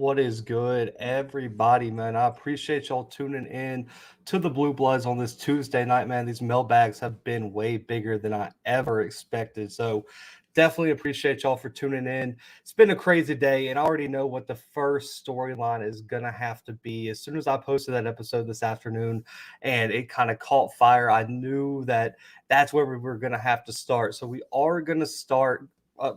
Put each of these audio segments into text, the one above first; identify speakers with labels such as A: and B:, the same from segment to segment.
A: What is good, everybody, man? I appreciate y'all tuning in to the Blue Bloods on this Tuesday night, man. These mailbags have been way bigger than I ever expected. So definitely appreciate y'all for tuning in. It's been a crazy day, and I already know what the first storyline is going to have to be. As soon as I posted that episode this afternoon and it kind of caught fire, I knew that that's where we were going to have to start. So we are going to start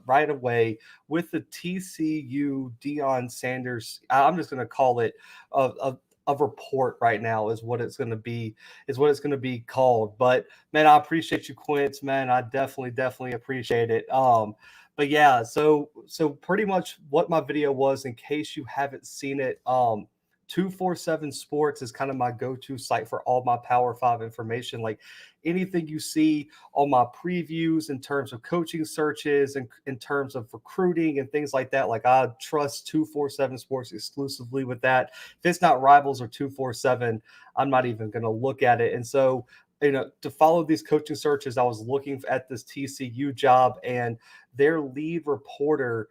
A: right away with the TCU Deion Sanders. I'm just going to call it a report right now is what it's going to be called. But man, I appreciate you, Quince. Man, I definitely appreciate it. But yeah, so pretty much what my video was, in case you haven't seen it, 247 Sports is kind of my go-to site for all my Power 5 information. Like anything you see on my previews in terms of coaching searches and in terms of recruiting and things like that, like I trust 247 Sports exclusively with that. If it's not Rivals or 247, I'm not even going to look at it. And so, to follow these coaching searches, I was looking at this TCU job, and their lead reporter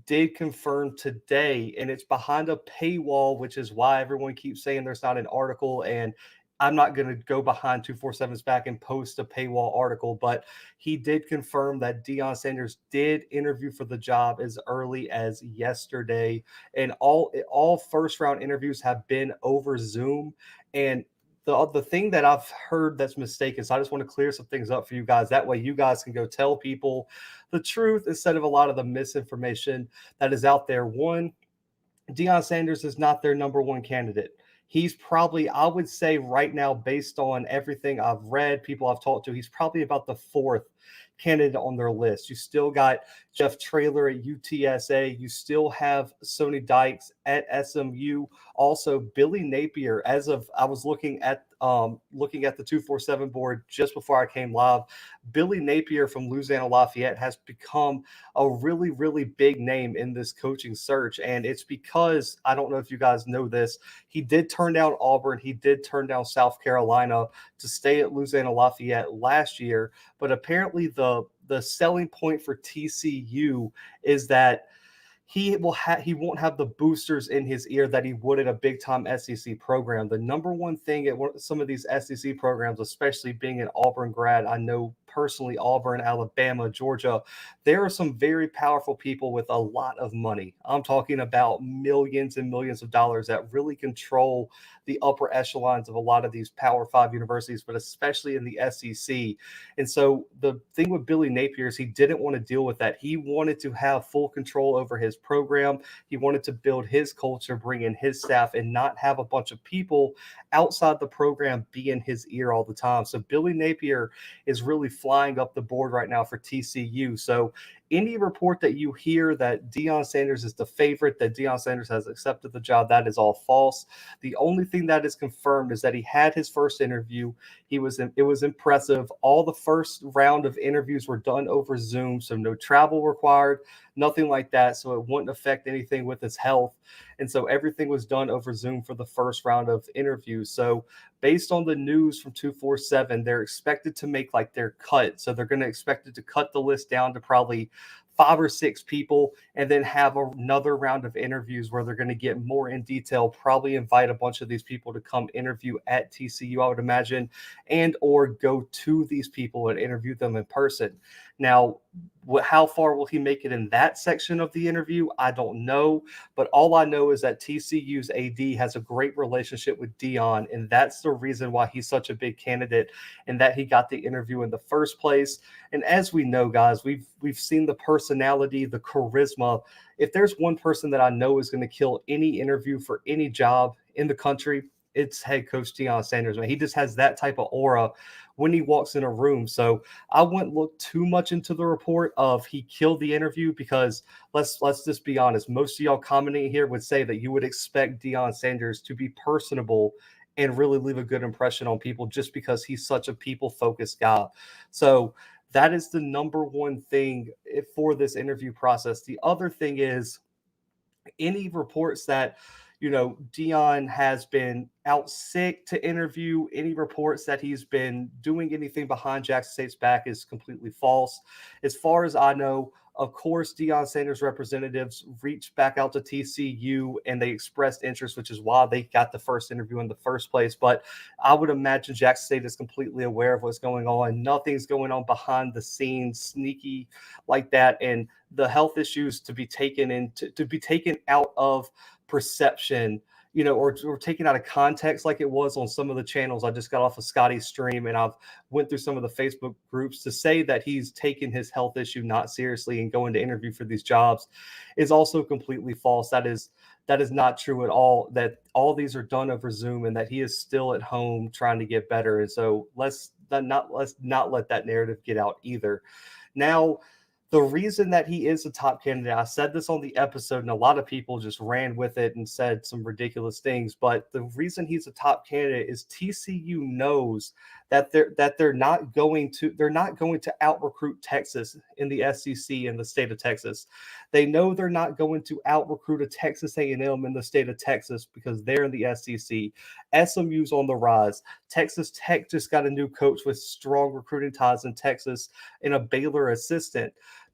A: did confirm today, and it's behind a paywall, which is why everyone keeps saying there's not an article. And I'm not going to go behind 247's back and post a paywall article, but he did confirm that Deion Sanders did interview for the job as early as yesterday, and all first round interviews have been over Zoom. And the thing that I've heard that's mistaken, so I just want to clear some things up for you guys. That way you guys can go tell people the truth instead of a lot of the misinformation that is out there. One, Deion Sanders is not their number one candidate. He's probably, I would say right now, based on everything I've read, people I've talked to, he's probably about the fourth candidate on their list. You still got Jeff Traylor at UTSA. You still have Sonny Dykes at SMU. Also, Billy Napier. As of I was looking at the 247 board just before I came live, Billy Napier from Louisiana Lafayette has become a really, really big name in this coaching search. And it's because, I don't know if you guys know this, he did turn down Auburn. He did turn down South Carolina to stay at Louisiana Lafayette last year. But apparently the selling point for TCU is that he won't have the boosters in his ear that he would at a big time SEC program. The number one thing at some of these SEC programs, especially being an Auburn grad, I know personally Auburn, Alabama, Georgia, there are some very powerful people with a lot of money. I'm talking about millions and millions of dollars that really control the upper echelons of a lot of these Power 5 universities, but especially in the SEC. And so the thing with Billy Napier is he didn't want to deal with that. He wanted to have full control over his program. He wanted to build his culture, bring in his staff, and not have a bunch of people outside the program be in his ear all the time. So Billy Napier is really flying up the board right now for TCU. So any report that you hear that Deion Sanders is the favorite, that Deion Sanders has accepted the job, that is all false. The only thing that is confirmed is that he had his first interview. It was impressive. All the first round of interviews were done over Zoom, so no travel required, nothing like that. So it wouldn't affect anything with his health. And so everything was done over Zoom for the first round of interviews. So based on the news from 247, they're expected to make like their cut. So they're going to expect it to cut the list down to probably 5 or 6 people, and then have another round of interviews where they're going to get more in detail, probably invite a bunch of these people to come interview at TCU, I would imagine, and or go to these people and interview them in person. Now, how far will he make it in that section of the interview? I don't know, but all I know is that TCU's AD has a great relationship with Deion, and that's the reason why he's such a big candidate and that he got the interview in the first place. And as we know, guys, we've seen the personality, the charisma. If there's one person that I know is going to kill any interview for any job in the country, it's head coach Deion Sanders. Man, he just has that type of aura when he walks in a room. So I wouldn't look too much into the report of he killed the interview, because let's just be honest. Most of y'all commenting here would say that you would expect Deion Sanders to be personable and really leave a good impression on people just because he's such a people-focused guy. So that is the number one thing for this interview process. The other thing is any reports that Deion has been out sick to interview, any reports that he's been doing anything behind Jackson State's back is completely false. As far as I know, Of course, Deion Sanders representatives reached back out to TCU and they expressed interest, which is why they got the first interview in the first place. But I would imagine Jackson State is completely aware of what's going on. Nothing's going on behind the scenes, sneaky like that. And the health issues to be taken to be taken out of perception, or taken out of context like it was on some of the channels. I just got off of Scotty's stream and I've went through some of the Facebook groups to say that he's taken his health issue not seriously and going to interview for these jobs is also completely false. That is not true at all. That all these are done over Zoom and that he is still at home trying to get better. And so let's not let that narrative get out either. Now, the reason that he is a top candidate, I said this on the episode, and a lot of people just ran with it and said some ridiculous things. But the reason he's a top candidate is TCU knows that they're not going to out recruit Texas in the SEC in the state of Texas. They know they're not going to out recruit a Texas A&M in the state of Texas because they're in the SEC. SMU's on the rise. Texas Tech just got a new coach with strong recruiting ties in Texas and a Baylor assistant.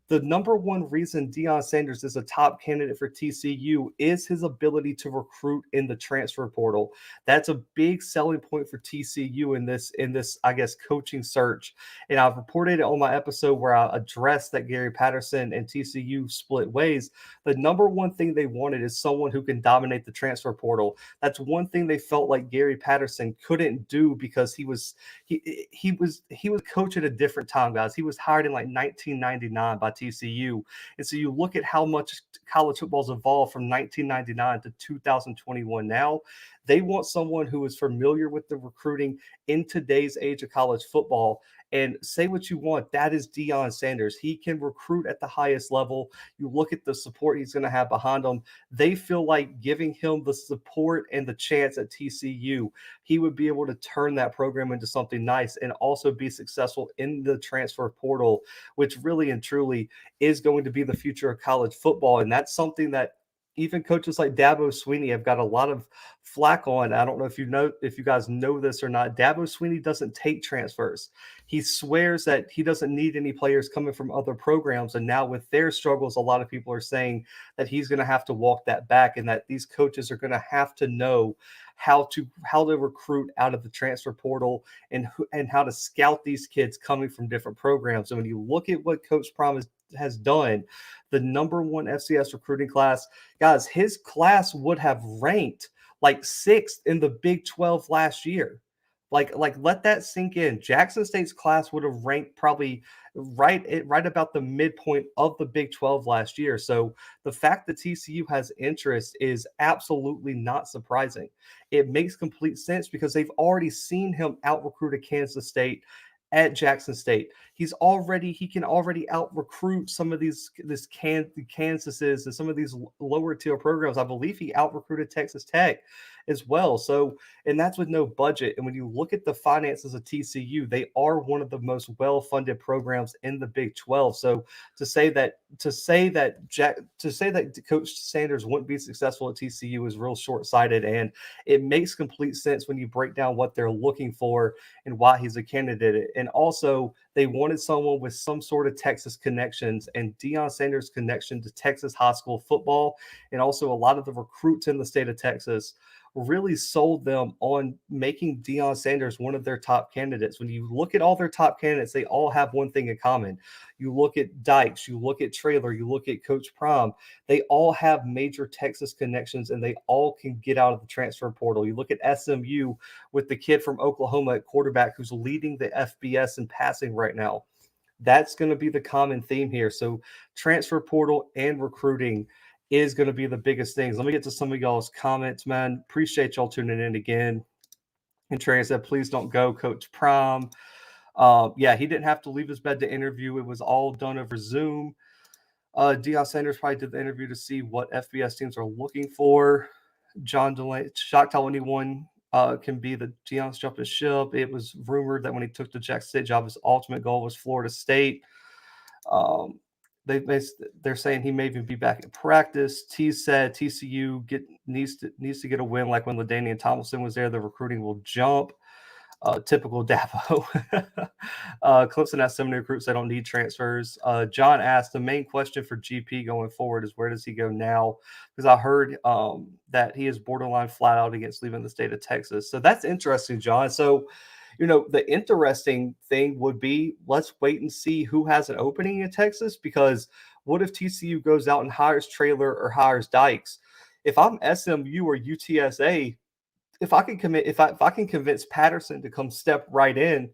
A: The number one reason Deion Sanders is a top candidate for TCU is his ability to recruit in the transfer portal. That's a big selling point for TCU in this, I guess, coaching search. And I've reported it on my episode where I addressed that Gary Patterson and TCU split ways. The number one thing they wanted is someone who can dominate the transfer portal. That's one thing they felt like Gary Patterson couldn't do because he was coach at a different time, guys. He was hired in like 1999 by TCU. And so you look at how much college football's evolved from 1999 to 2021 now. They want someone who is familiar with the recruiting in today's age of college football. And say what you want, that is Deion Sanders. He can recruit at the highest level. You look at the support he's going to have behind him. They feel like giving him the support and the chance at TCU, he would be able to turn that program into something nice and also be successful in the transfer portal, which really and truly is going to be the future of college football. And that's something that even coaches like Dabo Swinney have got a lot of flack on. I don't know if you guys know this or not. Dabo Swinney doesn't take transfers. He swears that he doesn't need any players coming from other programs. And now with their struggles, a lot of people are saying that he's going to have to walk that back and that these coaches are going to have to know how to recruit out of the transfer portal and how to scout these kids coming from different programs. And when you look at what Coach Prime has done, the number one FCS recruiting class, guys, his class would have ranked like 6th in the Big 12 last year. Like let that sink in. Jackson State's class would have ranked probably right about the midpoint of the Big 12 last year. So the fact that TCU has interest is absolutely not surprising. It makes complete sense because they've already seen him out recruit a Kansas State at Jackson State. He can already out recruit some of these Kansases and some of these lower tier programs. I believe he out recruited Texas Tech as well. So, and that's with no budget. And when you look at the finances of TCU, they are one of the most well-funded programs in the Big 12. So to say that Coach Sanders wouldn't be successful at TCU is real short-sighted, and it makes complete sense when you break down what they're looking for and why he's a candidate. And also, they wanted someone with some sort of Texas connections, and Deion Sanders' connection to Texas high school football and also a lot of the recruits in the state of Texas really sold them on making Deion Sanders one of their top candidates. When you look at all their top candidates, they all have one thing in common. You look at Dykes, you look at Traylor, you look at Coach Prime. They all have major Texas connections, and they all can get out of the transfer portal. You look at SMU with the kid from Oklahoma at quarterback who's leading the FBS in passing right now. That's going to be the common theme here. So transfer portal and recruiting is going to be the biggest things. Let me get to some of y'all's comments, man. Appreciate y'all tuning in again. And Trey said, please don't go, Coach Prime. Yeah, he didn't have to leave his bed to interview. It was all done over Zoom. Deion Sanders probably did the interview to see what FBS teams are looking for. John DeLay, shocked how anyone can be the Deion's jumping ship. It was rumored that when he took the Jackson State job, his ultimate goal was Florida State. They're saying he may even be back in practice. T said TCU needs to get a win like when LaDainian Tomlinson was there. The recruiting will jump. Typical Dabo. Clemson has so many recruits they don't need transfers. John asked, the main question for GP going forward is where does he go now? Because I heard that he is borderline flat out against leaving the state of Texas. So that's interesting, John. So, the interesting thing would be let's wait and see who has an opening in Texas, because what if TCU goes out and hires Traylor or hires Dykes? If I'm SMU or UTSA, if I can convince Patterson to come step right in,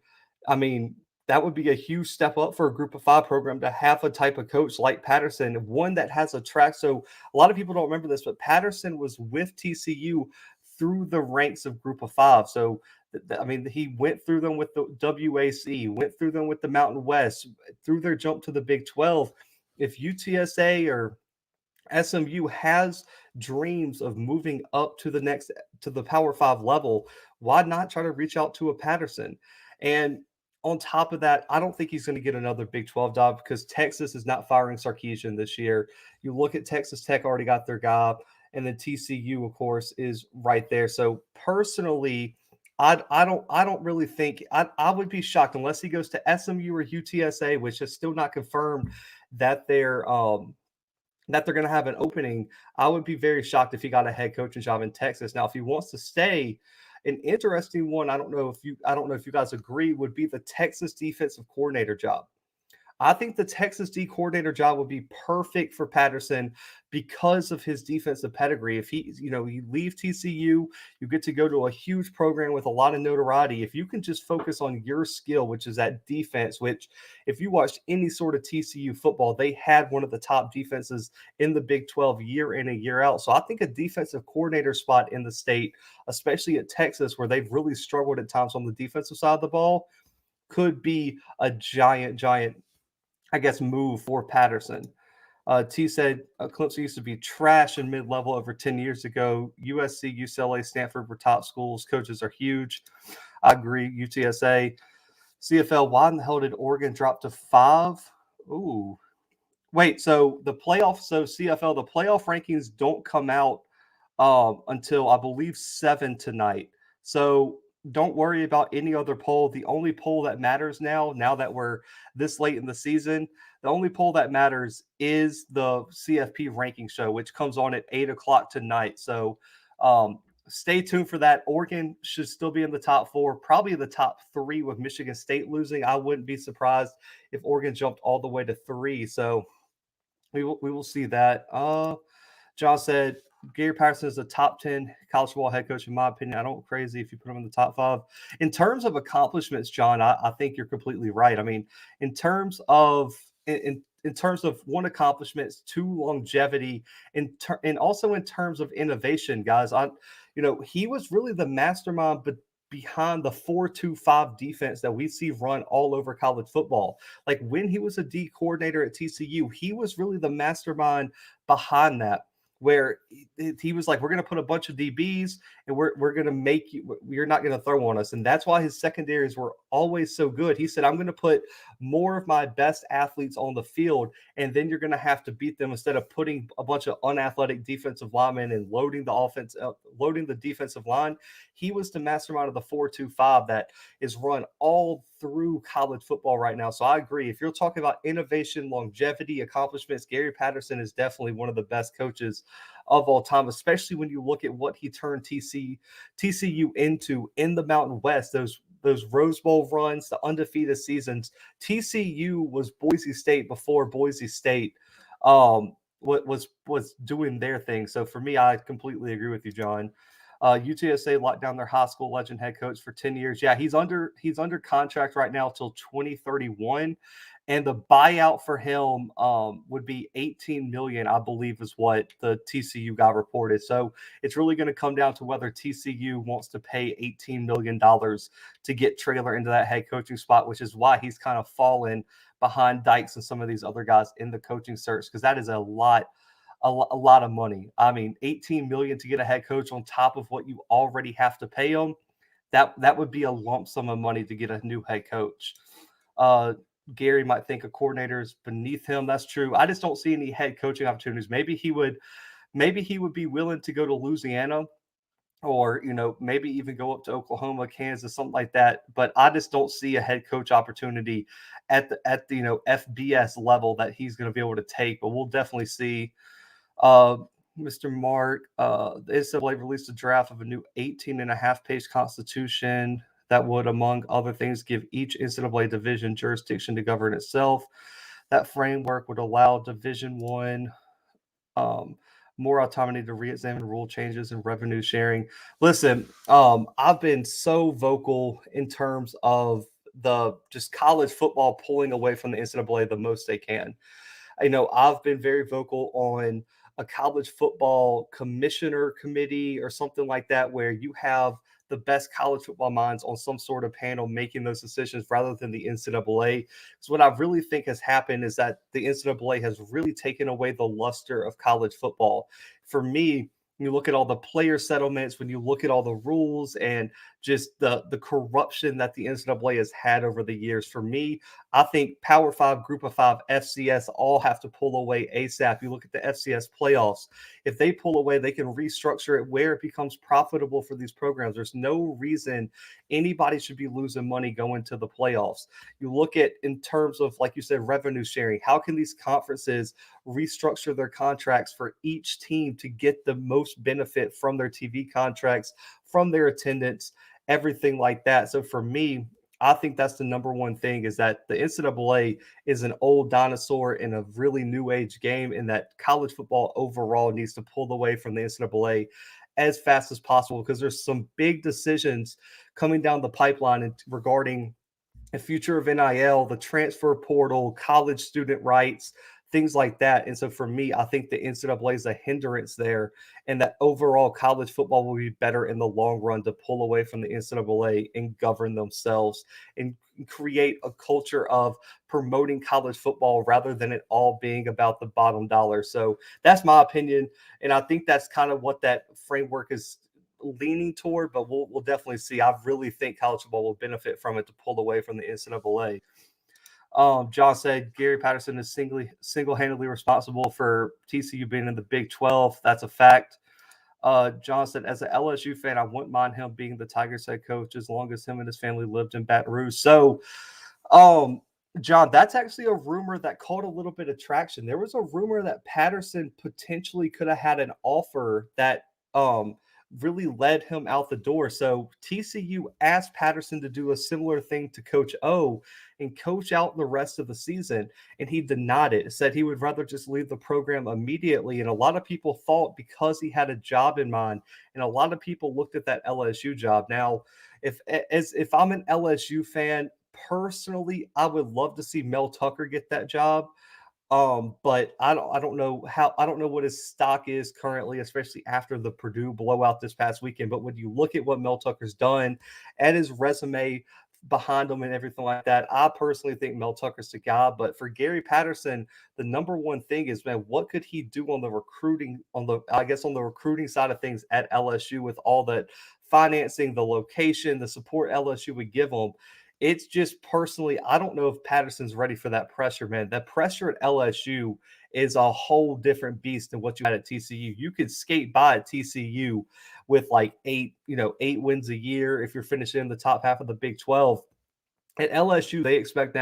A: I mean, that would be a huge step up for a group of 5 program to have a type of coach like Patterson, one that has a track. So a lot of people don't remember this, but Patterson was with TCU through the ranks of group of 5. So I mean, he went through them with the WAC, went through them with the Mountain West, through their jump to the Big 12. If UTSA or SMU has dreams of moving up to the Power 5 level, why not try to reach out to a Patterson? And on top of that, I don't think he's going to get another Big 12 job because Texas is not firing Sarkisian this year. You look at Texas Tech, already got their guy, and then TCU, of course, is right there. So personally, I don't really think I would be shocked unless he goes to SMU or UTSA, which is still not confirmed that they're going to have an opening. I would be very shocked if he got a head coaching job in Texas. Now, if he wants to stay, an interesting one, I don't know if you guys agree, would be the Texas defensive coordinator job. I think the Texas D coordinator job would be perfect for Patterson because of his defensive pedigree. If you leave TCU, you get to go to a huge program with a lot of notoriety. If you can just focus on your skill, which is that defense, which if you watched any sort of TCU football, they had one of the top defenses in the Big 12 year in and year out. So I think a defensive coordinator spot in the state, especially at Texas, where they've really struggled at times on the defensive side of the ball, could be a giant, I guess, move for Patterson. T said Clemson used to be trash in mid-level over 10 years ago. USC, UCLA, Stanford were top schools. Coaches are huge. I agree. UTSA. CFL, why in the hell did Oregon drop to 5? Ooh. Wait, so CFL, the playoff rankings don't come out until I believe 7 tonight. So don't worry about any other poll. The only poll that matters now that we're this late in the season, the only poll that matters is the CFP ranking show, which comes on at 8:00 tonight. So stay tuned for that. Oregon should still be in the top 4, probably the top 3 with Michigan State losing. I wouldn't be surprised if Oregon jumped all the way to 3. So we will see that. John said Gary Patterson is a top 10 college football head coach, in my opinion. I don't crazy if you put him in the top 5. In terms of accomplishments, John, I think you're completely right. I mean, in terms of one, accomplishments, 2, longevity, and also in terms of innovation, guys, he was really the mastermind, but behind the 4-2-5 defense that we see run all over college football. Like when he was a D coordinator at TCU, he was really the mastermind behind that, where he was like, we're going to put a bunch of DBs and we're going to make you're not going to throw on us. And that's why his secondaries were always so good. He said, I'm going to put more of my best athletes on the field, and then you're going to have to beat them instead of putting a bunch of unathletic defensive linemen and loading the defensive line. He was the mastermind of the 4-2-5 that is run all through college football right now. So I agree. If you're talking about innovation, longevity, accomplishments, Gary Patterson is definitely one of the best coaches of all time, especially when you look at what he turned TCU into in the Mountain West, those Rose Bowl runs, the undefeated seasons. TCU was Boise State before Boise State was doing their thing. So for me, I completely agree with you, John. UTSA locked down their high school legend head coach for 10 years. Yeah, he's under contract right now till 2031. And the buyout for him would be $18 million, I believe, is what the TCU guy reported. So it's really going to come down to whether TCU wants to pay $18 million to get Traylor into that head coaching spot, which is why he's kind of fallen behind Dykes and some of these other guys in the coaching search, because that is a lot of money. I mean, $18 million to get a head coach on top of what you already have to pay him. That would be a lump sum of money to get a new head coach. Gary might think a coordinator is beneath him. That's true. I just don't see any head coaching opportunities. Maybe he would be willing to go to Louisiana or maybe even go up to Oklahoma, Kansas, something like that. But I just don't see a head coach opportunity at the FBS level that he's going to be able to take. But we'll definitely see. Uh, Mr. Mark, the NCAA released a draft of a new 18.5-page constitution that would, among other things, give each NCAA division jurisdiction to govern itself. That framework would allow Division One more autonomy to re-examine rule changes and revenue sharing. Listen, I've been so vocal in terms of the just college football pulling away from the NCAA the most they can. I've been very vocal on a college football commissioner committee or something like that, where you have the best college football minds on some sort of panel making those decisions rather than the NCAA. So what I really think has happened is that the NCAA has really taken away the luster of college football. For me, you look at all the player settlements, when you look at all the rules and just the corruption that the NCAA has had over the years. For me, I think Power Five, Group of Five, FCS all have to pull away ASAP. You look at the FCS playoffs. If they pull away, they can restructure it where it becomes profitable for these programs. There's no reason anybody should be losing money going to the playoffs. You look at, in terms of, like you said, revenue sharing. How can these conferences restructure their contracts for each team to get the most benefit from their TV contracts, from their attendance, everything like that? So for me, I think that's the number one thing, is that the NCAA is an old dinosaur in a really new age game, and that college football overall needs to pull away from the NCAA as fast as possible, because there's some big decisions coming down the pipeline regarding the future of NIL, the transfer portal, college student rights, things like that. And so for me, I think the NCAA is a hindrance there, and that overall college football will be better in the long run to pull away from the NCAA and govern themselves and create a culture of promoting college football rather than it all being about the bottom dollar. So that's my opinion. And I think that's kind of what that framework is leaning toward, but we'll definitely see. I really think college football will benefit from it to pull away from the NCAA. John said Gary Patterson is single-handedly responsible for TCU being in the Big 12. That's a fact. John said, as an LSU fan, I wouldn't mind him being the Tigers head coach as long as him and his family lived in Baton Rouge. So, um, John, that's actually a rumor that caught a little bit of traction. There was a rumor that Patterson potentially could have had an offer that really led him out the door. So TCU asked Patterson to do a similar thing to Coach O and coach out the rest of the season, and he denied it. Said he would rather just leave the program immediately. And a lot of people thought, because he had a job in mind, and a lot of people looked at that LSU job. Now, if I'm an LSU fan, personally, I would love to see Mel Tucker get that job. But I don't know what his stock is currently, especially after the Purdue blowout this past weekend. But when you look at what Mel Tucker's done and his resume behind him and everything like that, I personally think Mel Tucker's the guy. But for Gary Patterson, the number one thing is, man, what could he do on the recruiting, on the recruiting side of things at LSU, with all that financing, the location, the support LSU would give him? It's just, personally, I don't know if Patterson's ready for that pressure, man. That pressure at LSU is a whole different beast than what you had at TCU. You could skate by at TCU with like eight wins a year if you're finishing in the top half of the Big 12. At LSU, they expect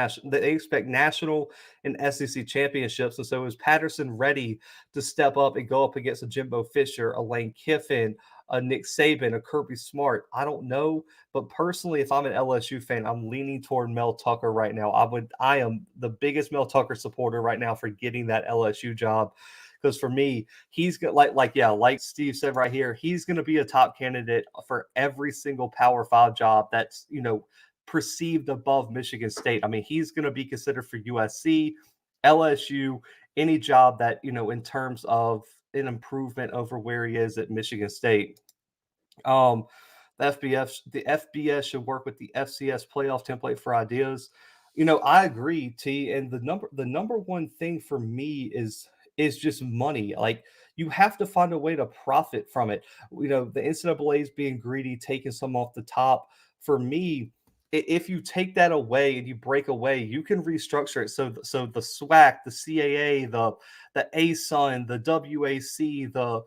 A: national and SEC championships. And so is Patterson ready to step up and go up against a Jimbo Fisher, a Lane Kiffin, a Nick Saban, a Kirby Smart? I don't know. But personally, if I'm an LSU fan, I'm leaning toward Mel Tucker right now. I am the biggest Mel Tucker supporter right now for getting that LSU job. Because for me, he's going like Steve said right here, he's going to be a top candidate for every single Power Five job that's, perceived above Michigan State. I mean, he's going to be considered for USC, LSU, any job that, in terms of an improvement over where he is at Michigan State. Um, the FBS should work with the FCS playoff template for ideas. I agree, T. And the number one thing for me is just money. Like, you have to find a way to profit from it. The NCAA is being greedy, taking some off the top. For me, if you take that away and you break away, you can restructure it. So the SWAC, the CAA, the ASUN, the WAC, the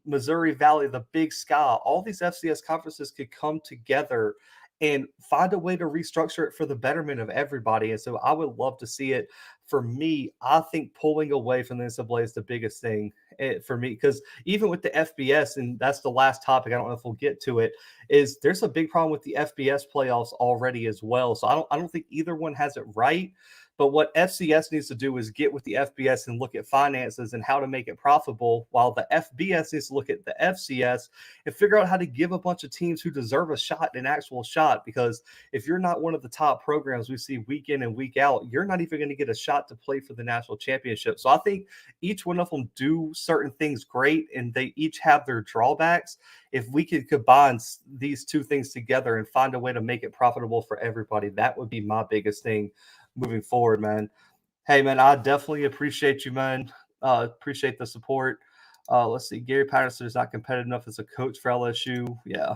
A: Missouri Valley, the Big Sky, all these FCS conferences could come together and find a way to restructure it for the betterment of everybody. And so I would love to see it. For me, I think pulling away from the NCAA is the biggest thing for me, because even with the FBS, and that's the last topic, I don't know if we'll get to it, is there's a big problem with the FBS playoffs already as well. So I don't think either one has it right. But what FCS needs to do is get with the FBS and look at finances and how to make it profitable, while the FBS needs to look at the FCS and figure out how to give a bunch of teams who deserve a shot, an actual shot. Because if you're not one of the top programs we see week in and week out, you're not even going to get a shot to play for the national championship. So I think each one of them do certain things great, and they each have their drawbacks. If we could combine these two things together and find a way to make it profitable for everybody, that would be my biggest thing moving forward, man. Hey, man, I definitely appreciate you, man. Appreciate the support. Let's see. Gary Patterson is not competitive enough as a coach for LSU. Yeah.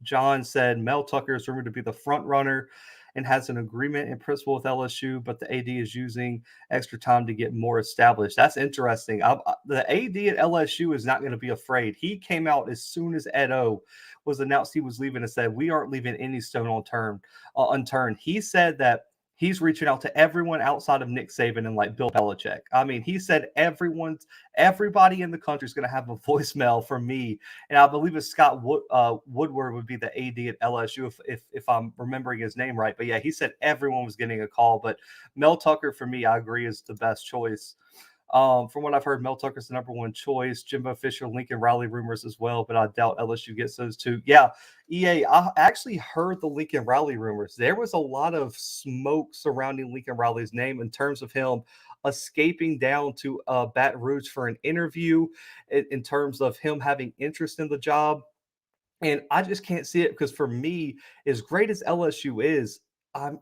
A: John said Mel Tucker is rumored to be the front runner and has an agreement in principle with LSU, but the AD is using extra time to get more established. That's interesting. The AD at LSU is not going to be afraid. He came out as soon as Ed O was announced he was leaving and said, "We aren't leaving any stone unturned." He said that he's reaching out to everyone outside of Nick Saban and like Bill Belichick. I mean, he said everybody in the country is going to have a voicemail from me, and I believe it's Scott Woodward would be the AD at LSU if I'm remembering his name right. But yeah, he said everyone was getting a call. But Mel Tucker, for me, I agree, is the best choice. From what I've heard, Mel Tucker's the number one choice. Jimbo Fisher, Lincoln Riley rumors as well, but I doubt LSU gets those two. Yeah, EA, I actually heard the Lincoln Riley rumors. There was a lot of smoke surrounding Lincoln Riley's name in terms of him escaping down to Baton Rouge for an interview, in terms of him having interest in the job. And I just can't see it, because for me, as great as LSU is, I'm,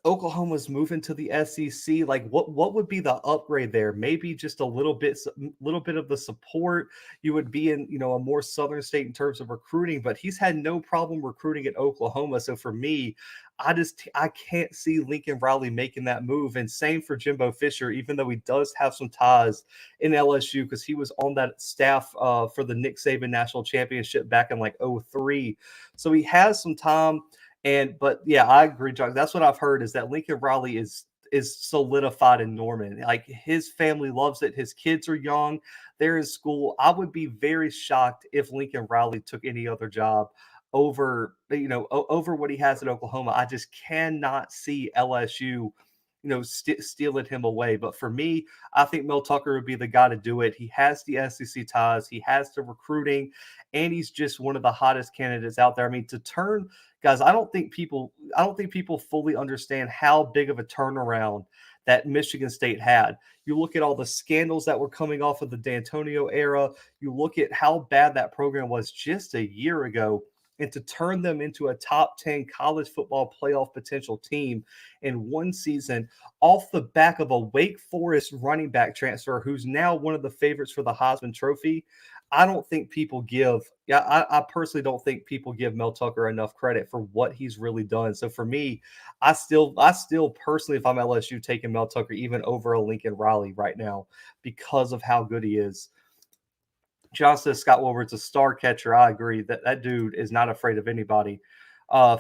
A: Oklahoma's moving to the SEC. Like, what would be the upgrade there? Maybe just a little bit of the support. You would be in, a more southern state in terms of recruiting, but he's had no problem recruiting at Oklahoma. So for me, I can't see Lincoln Riley making that move. And same for Jimbo Fisher, even though he does have some ties in LSU, because he was on that staff for the Nick Saban national championship back in like 2003. So he has some time. But yeah, I agree, John. That's what I've heard, is that Lincoln Riley is solidified in Norman. Like, his family loves it. His kids are young. They're in school. I would be very shocked if Lincoln Riley took any other job over what he has at Oklahoma. I just cannot see LSU, stealing him away. But for me, I think Mel Tucker would be the guy to do it. He has the SEC ties. He has the recruiting, and he's just one of the hottest candidates out there. I mean, guys, I don't think people fully understand how big of a turnaround that Michigan State had. You look at all the scandals that were coming off of the D'Antonio era. You look at how bad that program was just a year ago, and to turn them into a top 10 college football playoff potential team in one season, off the back of a Wake Forest running back transfer who's now one of the favorites for the Heisman Trophy. I personally don't think people give Mel Tucker enough credit for what he's really done. So for me, I still personally, if I'm LSU, taking Mel Tucker even over a Lincoln Riley right now, because of how good he is. John says Scott Woodward's a star catcher. I agree that dude is not afraid of anybody.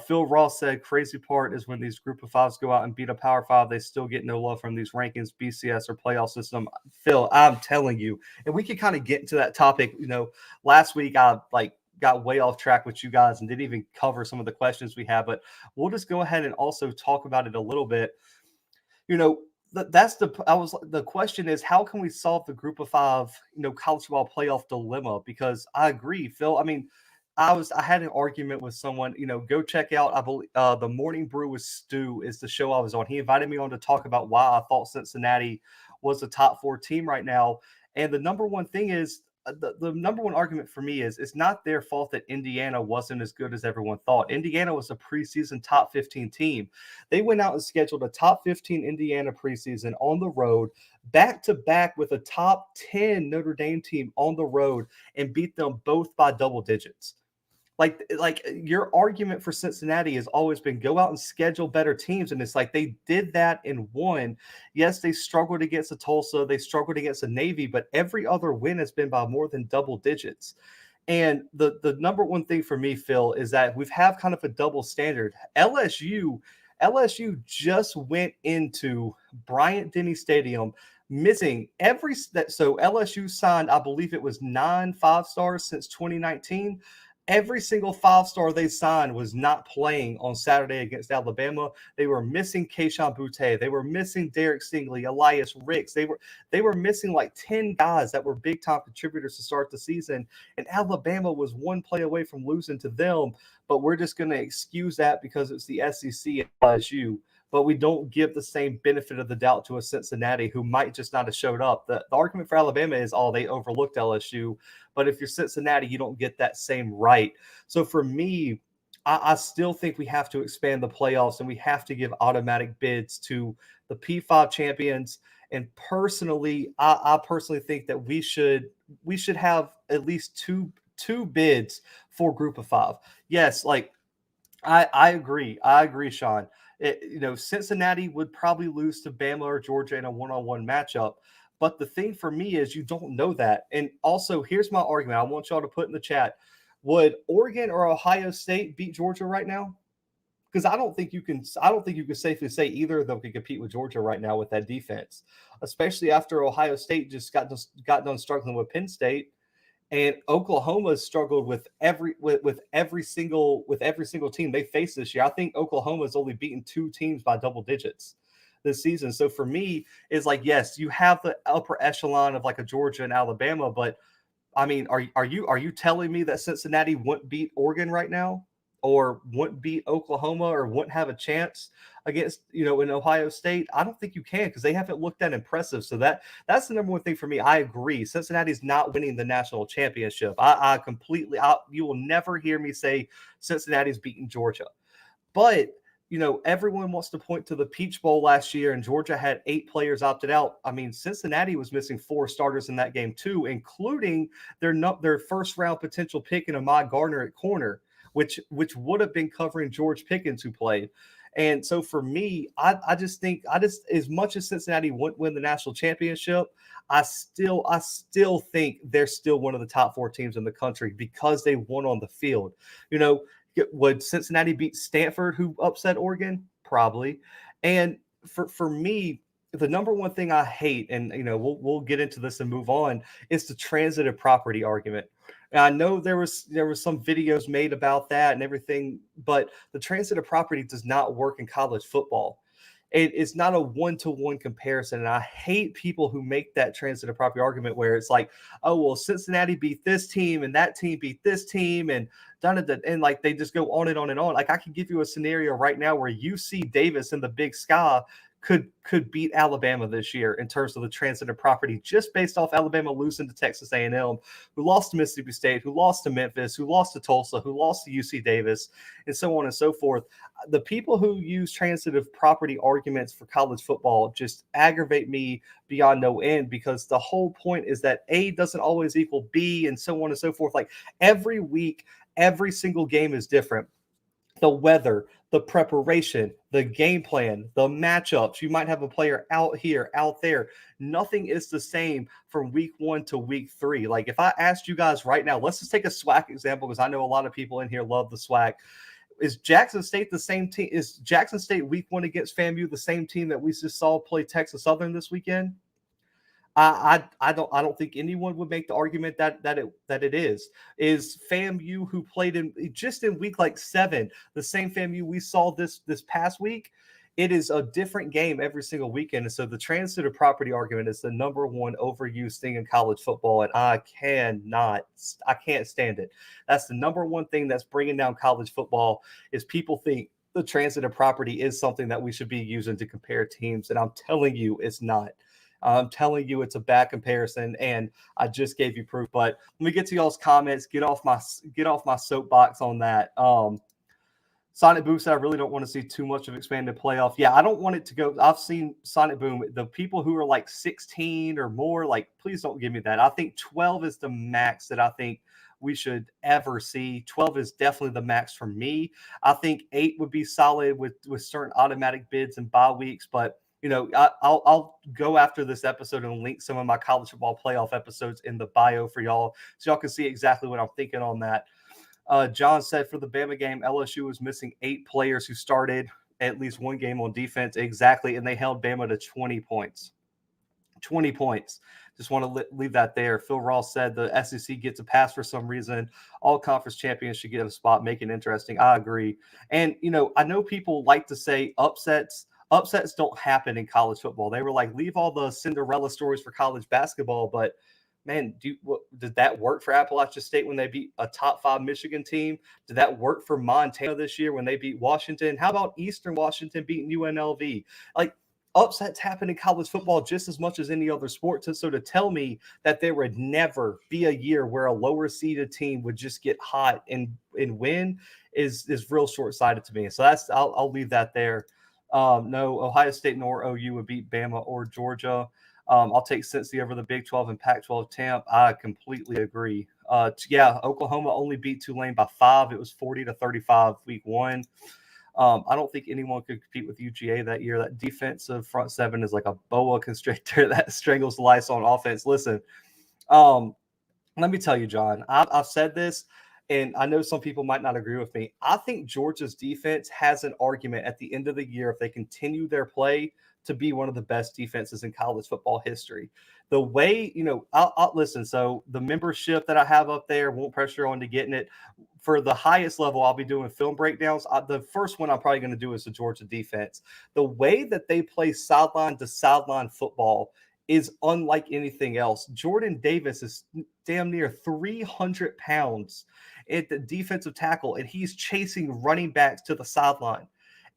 A: Phil Ross said, crazy part is when these group of fives go out and beat a power five, they still get no love from these rankings, BCS, or playoff system. Phil, I'm telling you, and we could kind of get into that topic. Last week I got way off track with you guys and didn't even cover some of the questions we have, but we'll just go ahead and also talk about it a little bit. The question is, how can we solve the group of five, college football playoff dilemma? Because I agree, Phil. I mean, I had an argument with someone, go check out, I believe, The Morning Brew with Stu is the show I was on. He invited me on to talk about why I thought Cincinnati was a top 4 team right now. And the number one thing is, the number one argument for me is, it's not their fault that Indiana wasn't as good as everyone thought. Indiana was a preseason top 15 team. They went out and scheduled a top 15 Indiana preseason on the road, back to back with a top 10 Notre Dame team on the road, and beat them both by double digits. Like your argument for Cincinnati has always been go out and schedule better teams, and it's like they did that and won. Yes, they struggled against a Tulsa, they struggled against a Navy, but every other win has been by more than double digits. And the number one thing for me, Phil, is that we've have kind of a double standard. LSU just went into Bryant-Denny Stadium missing every so LSU signed, I believe it was 9 5-stars since 2019. Every single 5-star they signed was not playing on Saturday against Alabama. They were missing Keishawn Butte. They were missing Derek Stingley, Elias Ricks. They were missing like 10 guys that were big time contributors to start the season. And Alabama was one play away from losing to them. But we're just going to excuse that because it's the SEC and LSU. But we don't give the same benefit of the doubt to a Cincinnati who might just not have showed up. The argument for Alabama is, they overlooked LSU. But if you're Cincinnati, you don't get that same right. So for me, I still think we have to expand the playoffs and we have to give automatic bids to the P5 champions. And personally, I personally think that we should have at least two bids for Group of 5. Yes, like I agree. I agree, Sean. Cincinnati would probably lose to Bama or Georgia in a one-on-one matchup. But the thing for me is you don't know that. And also, here's my argument. I want y'all to put in the chat. Would Oregon or Ohio State beat Georgia right now? Because I don't think you can safely say either of them can compete with Georgia right now with that defense, especially after Ohio State just got done struggling with Penn State. And Oklahoma struggled with every single team they faced this year. I think Oklahoma's only beaten 2 teams by double digits this season. So for me, it's like, yes, you have the upper echelon of like a Georgia and Alabama, but I mean, are you telling me that Cincinnati wouldn't beat Oregon right now, or wouldn't beat Oklahoma, or wouldn't have a chance against in Ohio State? I don't think you can, because they haven't looked that impressive. So that's the number one thing for me. I agree. Cincinnati's not winning the national championship. You will never hear me say Cincinnati's beating Georgia, but everyone wants to point to the Peach Bowl last year, and Georgia had 8 players opted out. I mean, Cincinnati was missing 4 starters in that game too, including their first round potential pick in Ahmad Gardner at corner, which would have been covering George Pickens, who played. And so for me, I just think as much as Cincinnati wouldn't win the national championship, I still think they're still one of the top 4 teams in the country because they won on the field. Would Cincinnati beat Stanford, who upset Oregon? Probably. And for me, the number one thing I hate, and we'll get into this and move on, is the transitive property argument. And I know there was some videos made about that and everything, but the transitive property does not work in college football. It's not a one-to-one comparison. And I hate people who make that transitive property argument where it's like, oh, well, Cincinnati beat this team and that team beat this team and like they just go on and on and on. Like I could give you a scenario right now where UC Davis in the Big Sky could beat Alabama this year in terms of the transitive property, just based off Alabama losing to Texas A&M, who lost to Mississippi State, who lost to Memphis, who lost to Tulsa, who lost to UC Davis, and so on and so forth. The people who use transitive property arguments for college football just aggravate me beyond no end, because the whole point is that A doesn't always equal B, and so on and so forth. Like every week, every single game is different. The weather, the preparation, the game plan, the matchups. You might have a player out here, out there. Nothing is the same from week 1 to week 3. Like if I asked you guys right now, let's just take a SWAC example, because I know a lot of people in here love the SWAC. Is Jackson State the same team? Is Jackson State week 1 against FAMU the same team that we just saw play Texas Southern this weekend? I don't think anyone would make the argument that it is. Is FAMU, who played in week like 7, the same FAMU we saw this past week? It is a different game every single weekend. And so the transitive property argument is the number one overused thing in college football, and I can't stand it. That's the number one thing that's bringing down college football, is people think the transitive property is something that we should be using to compare teams, and I'm telling you it's not. I'm telling you it's a bad comparison, and I just gave you proof. But let me get to y'all's comments. Get off my soapbox on that. Sonic Boom said, I really don't want to see too much of expanded playoff. Yeah, I don't want it to go. I've seen Sonic Boom. The people who are like 16 or more, like, please don't give me that. I think 12 is the max that I think we should ever see. 12 is definitely the max for me. I think 8 would be solid with certain automatic bids and bye weeks, but I'll go after this episode and link some of my college football playoff episodes in the bio for y'all, so y'all can see exactly what I'm thinking on that. John said for the Bama game, LSU was missing 8 players who started at least one game on defense. Exactly, and they held Bama to 20 points. 20 points. Just want to leave that there. Phil Ross said the SEC gets a pass for some reason. All conference champions should get a spot, make it interesting. I agree. And, I know people like to say upsets. Upsets don't happen in college football. They were like, leave all the Cinderella stories for college basketball. But, man, did that work for Appalachia State when they beat a top 5 Michigan team? Did that work for Montana this year when they beat Washington? How about Eastern Washington beating UNLV? Like, upsets happen in college football just as much as any other sport. So to tell me that there would never be a year where a lower seeded team would just get hot and win is real short-sighted to me. So I'll leave that there. No, Ohio State nor OU would beat Bama or Georgia. I'll take Cincy over the Big 12 and Pac-12 champ. I completely agree. Oklahoma only beat Tulane by 5. It was 40-35 week 1. I don't think anyone could compete with UGA that year. That defensive front seven is like a boa constrictor that strangles the lice on offense. Listen, let me tell you, John, I've said this, and I know some people might not agree with me. I think Georgia's defense has an argument at the end of the year, if they continue their play, to be one of the best defenses in college football history. The way, I'll listen. So the membership that I have up there, won't pressure on to getting it. For the highest level, I'll be doing film breakdowns. The first one I'm probably going to do is the Georgia defense. The way that they play sideline to sideline football is unlike anything else. Jordan Davis is damn near 300 pounds at the defensive tackle, and he's chasing running backs to the sideline.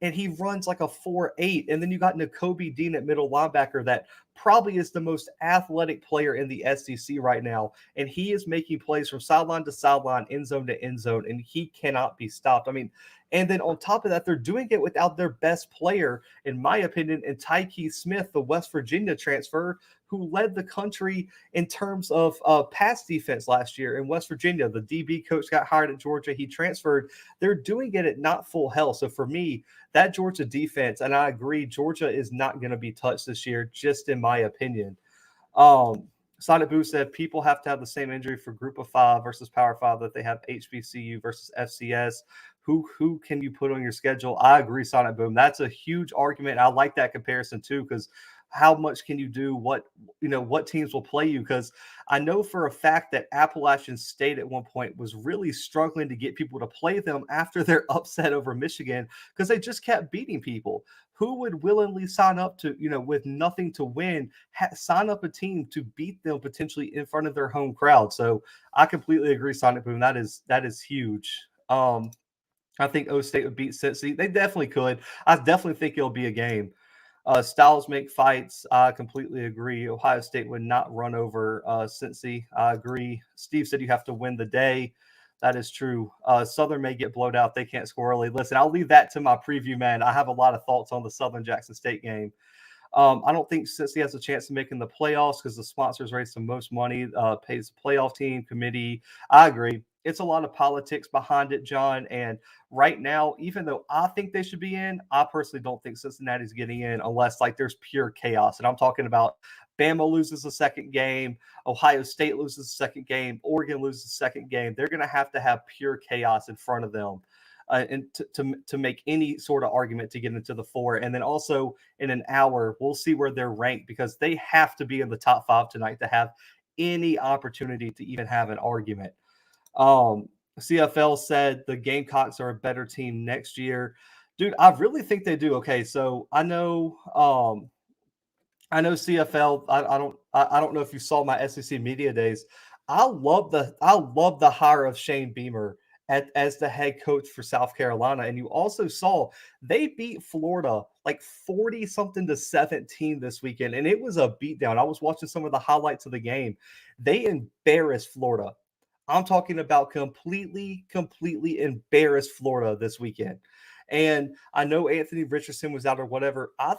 A: And he runs like a 4.8. And then you got Nakobe Dean at middle linebacker that probably is the most athletic player in the SEC right now. And he is making plays from sideline to sideline, end zone to end zone, and he cannot be stopped. I mean, and then on top of that, they're doing it without their best player, in my opinion, and Tyke Smith, the West Virginia transfer, who led the country in terms of pass defense last year in West Virginia. The DB coach got hired at Georgia. He transferred. They're doing it at not full health. So for me, that Georgia defense, and I agree, Georgia is not going to be touched this year, just in my opinion. Sonic Boo said people have to have the same injury for Group of 5 versus Power 5 that they have HBCU versus FCS. Who can you put on your schedule? I agree, Sonic Boom. That's a huge argument. I like that comparison too, because how much can you do? What teams will play you? Because I know for a fact that Appalachian State at one point was really struggling to get people to play them after their upset over Michigan, because they just kept beating people. Who would willingly sign up to, with nothing to win, sign up a team to beat them potentially in front of their home crowd? So I completely agree, Sonic Boom. That is huge. I think O State would beat Cincy. They definitely could. I definitely think it'll be a game. Styles make fights. I completely agree. Ohio State would not run over Cincy. I agree. Steve said you have to win the day. That is true. Southern may get blowed out. They can't score early. Listen, I'll leave that to my preview, man. I have a lot of thoughts on the Southern Jackson State game. I don't think Cincy has a chance of making the playoffs because the sponsors raise the most money, pays the playoff team, committee. I agree. It's a lot of politics behind it, John. And right now, even though I think they should be in, I personally don't think Cincinnati's getting in unless there's pure chaos. And I'm talking about Bama loses the second game, Ohio State loses the second game, Oregon loses the second game. They're going to have pure chaos in front of them. And to make any sort of argument to get into the 4. And then also in an hour, we'll see where they're ranked, because they have to be in the top 5 tonight to have any opportunity to even have an argument. CFL said the Gamecocks are a better team next year. Dude, I really think they do. Okay, so I know CFL. I don't know if you saw my SEC media days. I love the hire of Shane Beamer as the head coach for South Carolina. And you also saw they beat Florida 40-something to 17 this weekend. And it was a beatdown. I was watching some of the highlights of the game. They embarrassed Florida. I'm talking about completely embarrassed Florida this weekend. And I know Anthony Richardson was out or whatever. I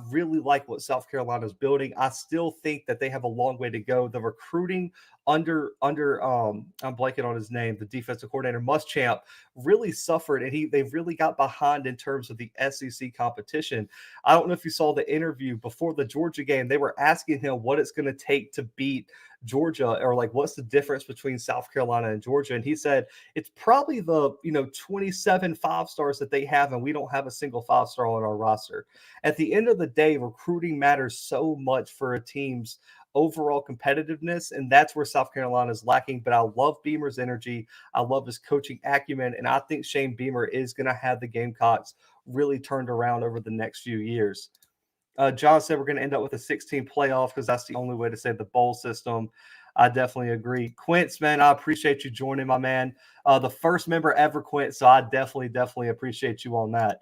A: really like what South Carolina is building. I still think that they have a long way to go. The recruiting under I'm blanking on his name, the defensive coordinator Muschamp really suffered, and they really got behind in terms of the SEC competition. I don't know if you saw the interview before the Georgia game. They were asking him what it's going to take to beat Georgia, or like what's the difference between South Carolina and Georgia, and he said it's probably the 27 5-stars that they have, and we don't have a single 5-star on our roster. At the end of the day, recruiting matters so much for a team's overall competitiveness, and that's where South Carolina is lacking. But I love Beamer's energy. I love his coaching acumen, and I think Shane Beamer is going to have the Gamecocks really turned around over the next few years. John said we're going to end up with a 16 playoff because that's the only way to save the bowl system. I definitely agree. Quince, man, I appreciate you joining, my man. The first member ever, Quince, so I definitely appreciate you on that.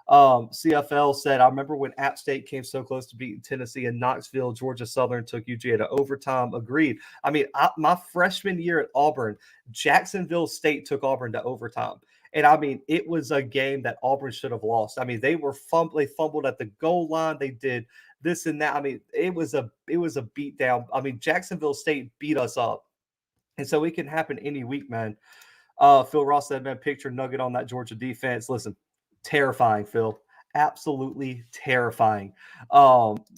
A: CFL said, I remember when App State came so close to beating Tennessee in Knoxville. Georgia Southern took UGA to overtime. Agreed. I mean, my freshman year at Auburn, Jacksonville State took Auburn to overtime. And I mean, it was a game that Auburn should have lost. I mean, they fumbled at the goal line. They did this and that. I mean, it was a beat down. I mean, Jacksonville State beat us up. And so it can happen any week, man. Phil Ross said, man, picture Nugget on that Georgia defense. Listen, terrifying, Phil. Absolutely terrifying.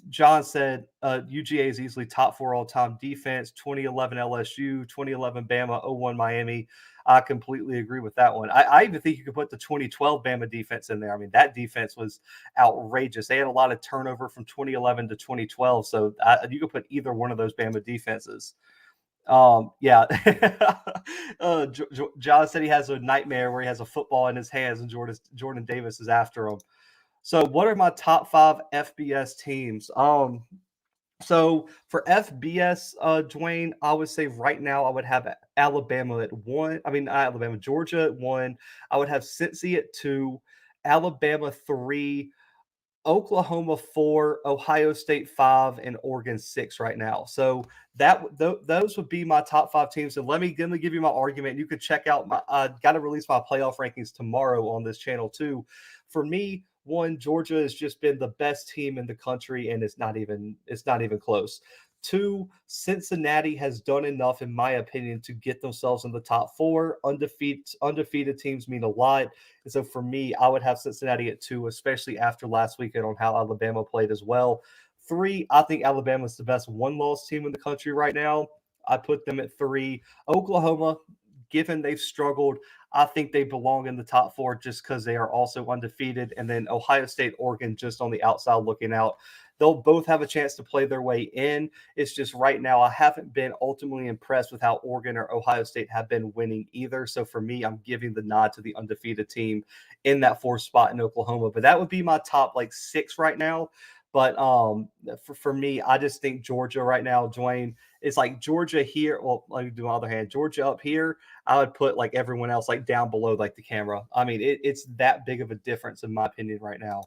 A: John said UGA is easily top 4 all-time defense. 2011 LSU, 2011 Bama, 01 Miami. I completely agree with that one. I even think you could put the 2012 Bama defense in there. I mean, that defense was outrageous. They had a lot of turnover from 2011 to 2012. So you could put either one of those Bama defenses. Yeah. John said he has a nightmare where he has a football in his hands and Jordan Davis is after him. So what are my top 5 FBS teams? So for FBS, Dwayne, I would say right now I would have Alabama at 1. I mean, not Alabama, Georgia at 1. I would have Cincy at 2, Alabama 3, Oklahoma 4, Ohio State 5, and Oregon 6 right now. So those would be my top 5 teams. And let me give you my argument. You could check out I got to release my playoff rankings tomorrow on this channel too. For me, 1, Georgia has just been the best team in the country, and it's not even close. 2, Cincinnati has done enough, in my opinion, to get themselves in the top 4. Undefeated teams mean a lot. And so for me, I would have Cincinnati at 2, especially after last weekend on how Alabama played as well. 3, I think Alabama is the best one-loss team in the country right now. I put them at 3. Oklahoma, given they've struggled, I think they belong in the top 4 just because they are also undefeated. And then Ohio State, Oregon, just on the outside looking out. They'll both have a chance to play their way in. It's just right now I haven't been ultimately impressed with how Oregon or Ohio State have been winning either. So for me, I'm giving the nod to the undefeated team in that 4th spot in Oklahoma. But that would be my top 6 right now. But for me, I just think Georgia right now, Dwayne, it's like Georgia here. Well, let me do on the other hand. Georgia up here, I would put everyone else down below the camera. I mean, it's that big of a difference in my opinion right now.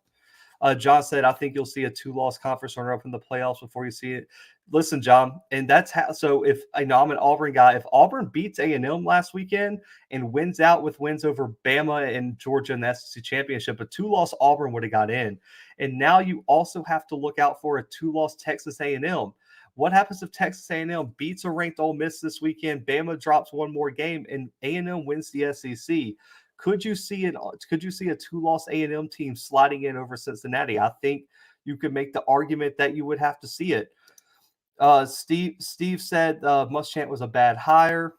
A: John said, I think you'll see a 2-loss conference runner-up in the playoffs before you see it. Listen, John, and that's how. So if I'm an Auburn guy, if Auburn beats A&M last weekend and wins out with wins over Bama and Georgia in the SEC Championship, a 2-loss Auburn would have got in. And now you also have to look out for a 2-loss Texas A&M. What happens if Texas A&M beats a ranked Ole Miss this weekend? Bama drops one more game and A&M wins the SEC. Could you see a 2-loss A&M team sliding in over Cincinnati? I think you could make the argument that you would have to see it. Steve said Muschamp was a bad hire.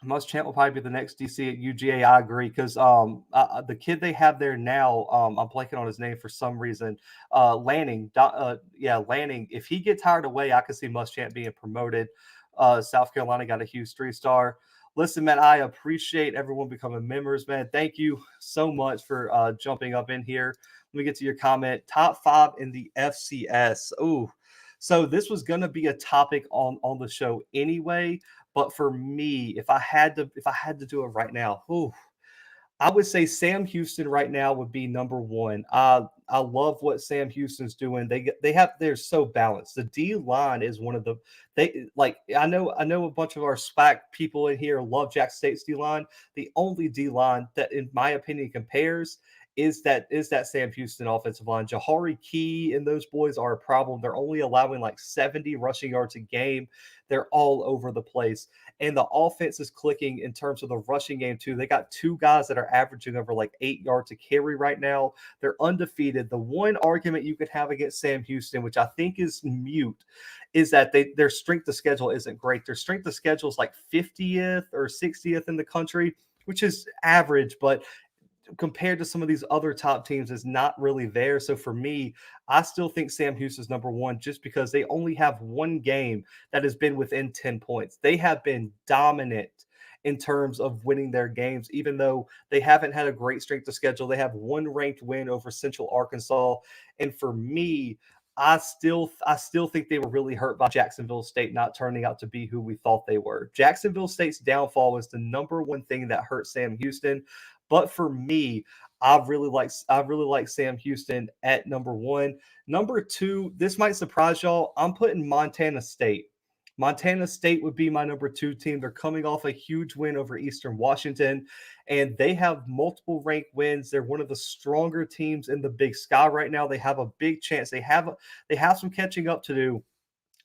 A: Muschamp will probably be the next DC at UGA. I agree because the kid they have there now, I'm blanking on his name for some reason. Lanning. Lanning. If he gets hired away, I could see Muschamp being promoted. South Carolina got a huge 3-star. Listen, man, I appreciate everyone becoming members, man. Thank you so much for jumping up in here. Let me get to your comment. Top 5 in the FCS. Ooh, so this was going to be a topic on the show anyway. But for me, if I had to do it right now, I would say Sam Houston right now would be number 1. I love what Sam Houston's doing. They're so balanced. The D line is one of the I know a bunch of our SPAC people in here love Jack State's D line. The only D line that, in my opinion, compares is that Sam Houston offensive line. Jahari Key and those boys are a problem. They're only allowing like 70 rushing yards a game. They're all over the place. And the offense is clicking in terms of the rushing game, too. They got two guys that are averaging over like 8 yards a carry right now. They're undefeated. The one argument you could have against Sam Houston, which I think is mute, is that their strength of schedule isn't great. Their strength of schedule is like 50th or 60th in the country, which is average, but compared to some of these other top teams is not really there. So for me, I still think Sam Houston's number one just because they only have one game that has been within 10 points. They have been dominant in terms of winning their games, even though they haven't had a great strength of schedule. They have one ranked win over Central Arkansas. And for me, I still think they were really hurt by Jacksonville State not turning out to be who we thought they were. Jacksonville State's downfall was the number one thing that hurt Sam Houston. But for me, I really like Sam Houston at number one. Number two, this might surprise y'all. I'm putting Montana State. Montana State would be my number two team. They're coming off a huge win over Eastern Washington, and they have multiple ranked wins. They're one of the stronger teams in the Big Sky right now. They have a big chance. They have some catching up to do,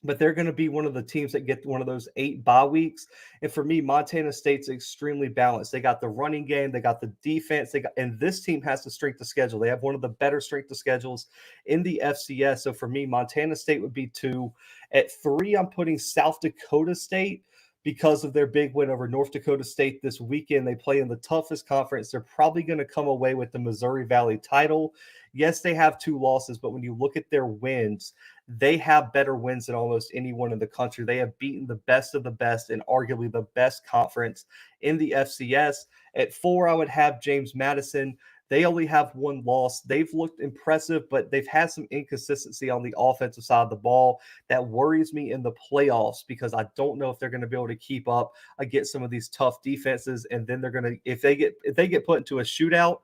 A: but they're going to be one of the teams that get one of those 8 bye weeks. And for me, Montana State's extremely balanced. They got the running game, they got the defense, and this team has the strength of schedule. They have one of the better strength of schedules in the FCS. So for me, Montana State would be 2. At 3, I'm putting South Dakota State because of their big win over North Dakota State this weekend. They play in the toughest conference. They're probably going to come away with the Missouri Valley title. Yes, they have 2 losses, but when you look at their wins, they have better wins than almost anyone in the country. They have beaten the best of the best and arguably the best conference in the FCS. At 4, I would have James Madison. They only have 1 loss. They've looked impressive, but they've had some inconsistency on the offensive side of the ball that worries me in the playoffs because I don't know if they're going to be able to keep up against some of these tough defenses. And then they're going to, if they get put into a shootout,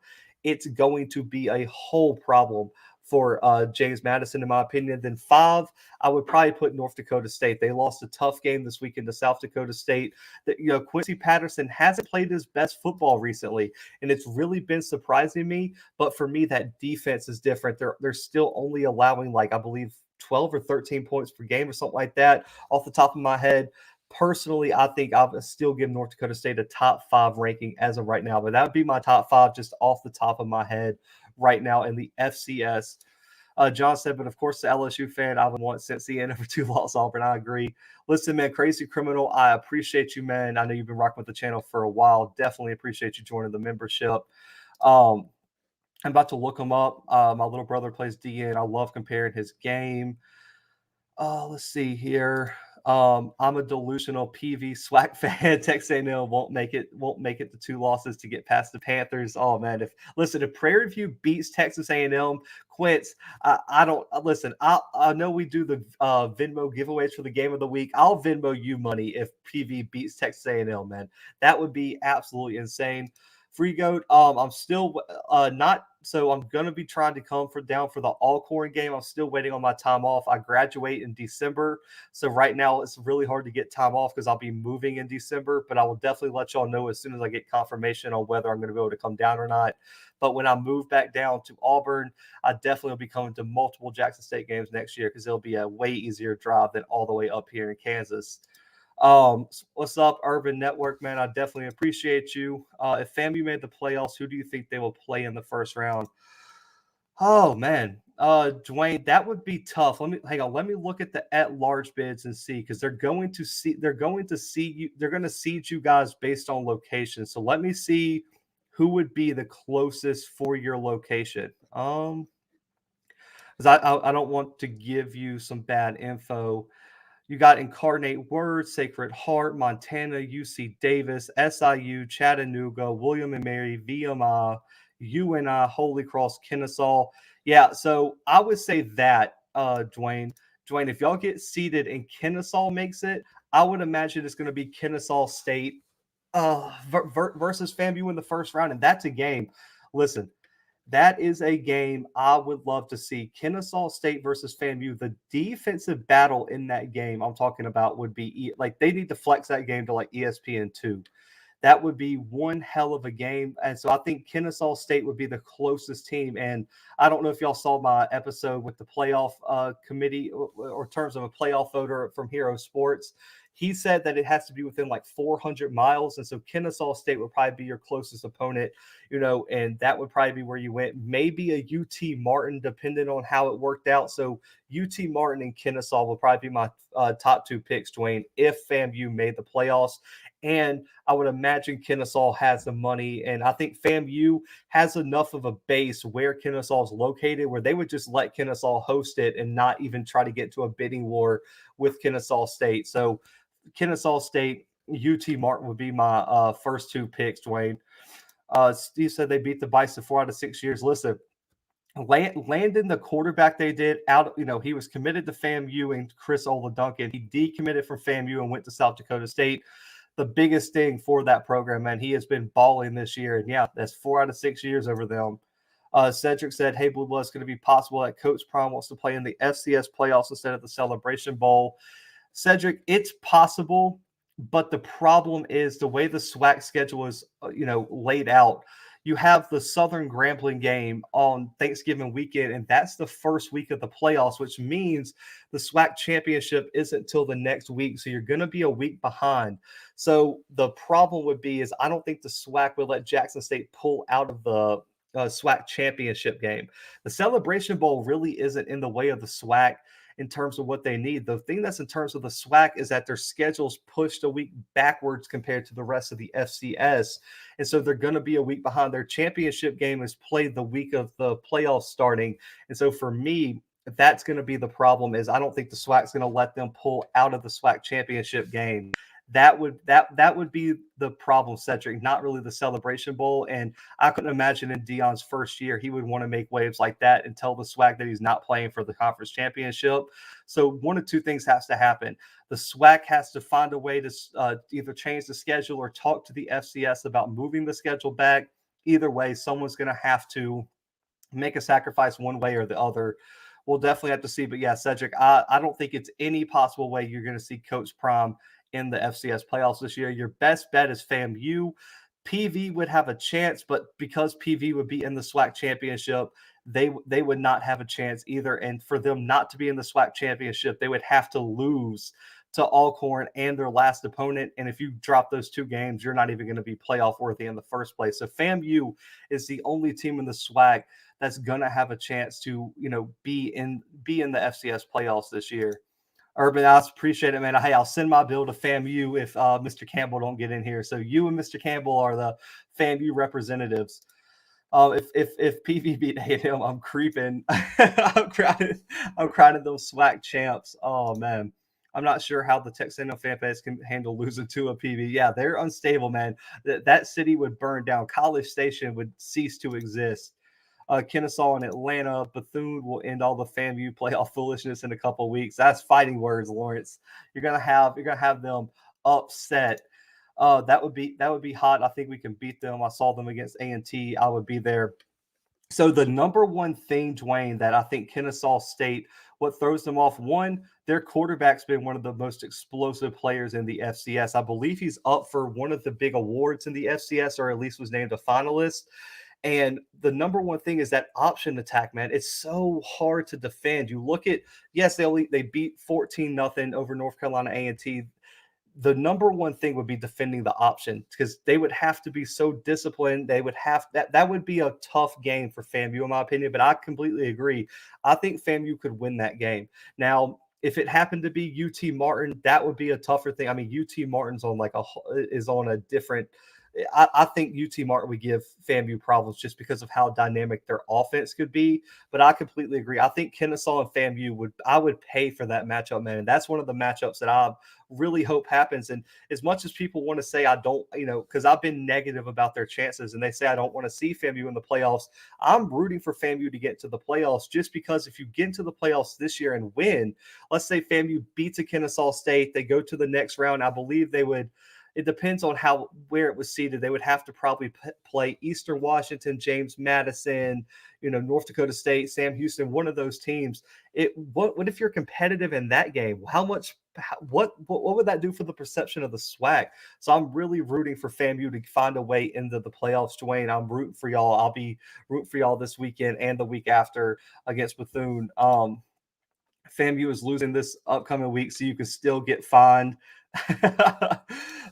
A: it's going to be a whole problem for James Madison, in my opinion. Then 5, I would probably put North Dakota State. They lost a tough game this weekend to South Dakota State. Quincy Patterson hasn't played his best football recently, and it's really been surprising me. But for me, that defense is different. They're still only allowing, like, I believe 12 or 13 points per game or something like that off the top of my head. Personally, I think I'll still give North Dakota State a top 5 ranking as of right now, but that would be my top 5 just off the top of my head right now in the FCS. John said, but of course, the LSU fan, I would want Cincy in over 2 loss Auburn. I agree. Listen, man, Crazy Criminal, I appreciate you, man. I know you've been rocking with the channel for a while. Definitely appreciate you joining the membership. I'm about to look him up. My little brother plays DN. I love comparing his game. Let's see here. I'm a delusional PV SWAC fan. Texas A&M won't make it to 2 losses to get past the Panthers. Oh man, if Prairie View beats Texas A&M, Quince, I don't listen. I know we do the Venmo giveaways for the game of the week. I'll Venmo you money if PV beats Texas A&M, man. That would be absolutely insane. Free Goat, I'm still not. So I'm going to be trying to come down for the Alcorn game. I'm still waiting on my time off. I graduate in December. So right now it's really hard to get time off because I'll be moving in December. But I will definitely let y'all know as soon as I get confirmation on whether I'm going to be able to come down or not. But when I move back down to Auburn, I definitely will be coming to multiple Jackson State games next year because it'll be a way easier drive than all the way up here in Kansas. What's up, Urban Network, man? I definitely appreciate you. If FAMU made the playoffs, who do you think they will play in the first round? Oh man, Dwayne, that would be tough. Let me look at the at-large bids and see because they're going to seed you guys based on location. So let me see who would be the closest for your location. Because I don't want to give you some bad info. You got Incarnate Word, Sacred Heart, Montana, UC Davis, SIU, Chattanooga, William and Mary, VMI, UNI, Holy Cross, Kennesaw. Yeah, so I would say that, Dwayne. Dwayne, if y'all get seeded and Kennesaw makes it, I would imagine it's going to be Kennesaw State versus FAMU in the first round, and that's a game. Listen, that is a game I would love to see. Kennesaw State versus FAMU. The defensive battle in that game I'm talking about would be like they need to flex that game to like ESPN2. That would be one hell of a game. And so I think Kennesaw State would be the closest team. And I don't know if y'all saw my episode with the playoff committee or terms of a playoff voter from Hero Sports. He said that it has to be within like 400 miles. And so Kennesaw State would probably be your closest opponent, and that would probably be where you went. Maybe a UT Martin, depending on how it worked out. So UT Martin and Kennesaw will probably be my top two picks, Dwayne, if FAMU made the playoffs. And I would imagine Kennesaw has the money. And I think FAMU has enough of a base where Kennesaw is located where they would just let Kennesaw host it and not even try to get to a bidding war with Kennesaw State. So Kennesaw State, UT Martin would be my first two picks, Dwayne. Steve said they beat the Bison 4 out of 6 years. Listen, Landon, the quarterback they did out, he was committed to FAMU and Chris Duncan. He decommitted from FAMU and went to South Dakota State. The biggest thing for that program, man, he has been balling this year. And yeah, that's 4 out of 6 years over them. Cedric said, hey, Blue Blood's going to be possible that Coach Prime wants to play in the FCS playoffs instead of the Celebration Bowl. Cedric, it's possible, but the problem is the way the SWAC schedule is, laid out. You have the Southern Grambling game on Thanksgiving weekend, and that's the first week of the playoffs, which means the SWAC championship isn't until the next week. So you're going to be a week behind. So the problem would be is I don't think the SWAC would let Jackson State pull out of the SWAC championship game. The Celebration Bowl really isn't in the way of the SWAC in terms of what they need. The thing that's in terms of the SWAC is that their schedule's pushed a week backwards compared to the rest of the FCS. And so they're going to be a week behind. Their championship game is played the week of the playoffs starting. And so for me, that's going to be the problem is I don't think the SWAC's going to let them pull out of the SWAC championship game. That would be the problem, Cedric, not really the Celebration Bowl. And I couldn't imagine in Deion's first year, he would want to make waves like that and tell the SWAC that he's not playing for the conference championship. So one of two things has to happen. The SWAC has to find a way to either change the schedule or talk to the FCS about moving the schedule back. Either way, someone's going to have to make a sacrifice one way or the other. We'll definitely have to see. But yeah, Cedric, I don't think it's any possible way you're going to see Coach Prime in the FCS playoffs this year. Your best bet is FAMU. PV would have a chance, but because PV would be in the SWAC championship, they would not have a chance either. And for them not to be in the SWAC championship, they would have to lose to Alcorn and their last opponent. And if you drop those two games, you're not even going to be playoff worthy in the first place. So FAMU is the only team in the SWAC that's going to have a chance to, be in the FCS playoffs this year. Urban, I appreciate it, man. Hey, I'll send my bill to FAMU if Mr. Campbell don't get in here. So you and Mr. Campbell are the FAMU representatives. If PV beat A&M, I'm creeping. I'm crying those SWAC champs. Oh man, I'm not sure how the Texas A&M fan base can handle losing to a PV. Yeah, they're unstable, man. That city would burn down. College Station would cease to exist. Kennesaw and Atlanta. Bethune will end all the FAMU playoff foolishness in a couple of weeks. That's fighting words, Lawrence. You're gonna have them upset. That would be hot. I think we can beat them. I saw them against A&T. I would be there. So the number one thing, Dwayne, that I think Kennesaw State, what throws them off, one, their quarterback's been one of the most explosive players in the FCS. I believe he's up for one of the big awards in the FCS, or at least was named a finalist. And the number one thing is that option attack, man. It's so hard to defend. You look at, yes, they beat 14-0 over North Carolina A&T. The number one thing would be defending the option because they would have to be so disciplined. They would have that would be a tough game for FAMU, in my opinion. But I completely agree. I think FAMU could win that game. Now, if it happened to be UT Martin, that would be a tougher thing. I mean, UT Martin's is on a different. I think UT Martin would give FAMU problems just because of how dynamic their offense could be. But I completely agree. I think Kennesaw and FAMU I would pay for that matchup, man. And that's one of the matchups that I really hope happens. And as much as people want to say I don't, because I've been negative about their chances and they say I don't want to see FAMU in the playoffs, I'm rooting for FAMU to get to the playoffs just because if you get into the playoffs this year and win, let's say FAMU beats a Kennesaw State, they go to the next round. I believe they would it depends on where it was seated. They would have to probably play Eastern Washington, James Madison, North Dakota State, Sam Houston, one of those teams. What if you're competitive in that game? What would that do for the perception of the SWAC? So I'm really rooting for FAMU to find a way into the playoffs, Dwayne. I'm rooting for y'all. I'll be rooting for y'all this weekend and the week after against Bethune. FAMU is losing this upcoming week, so you can still get fined.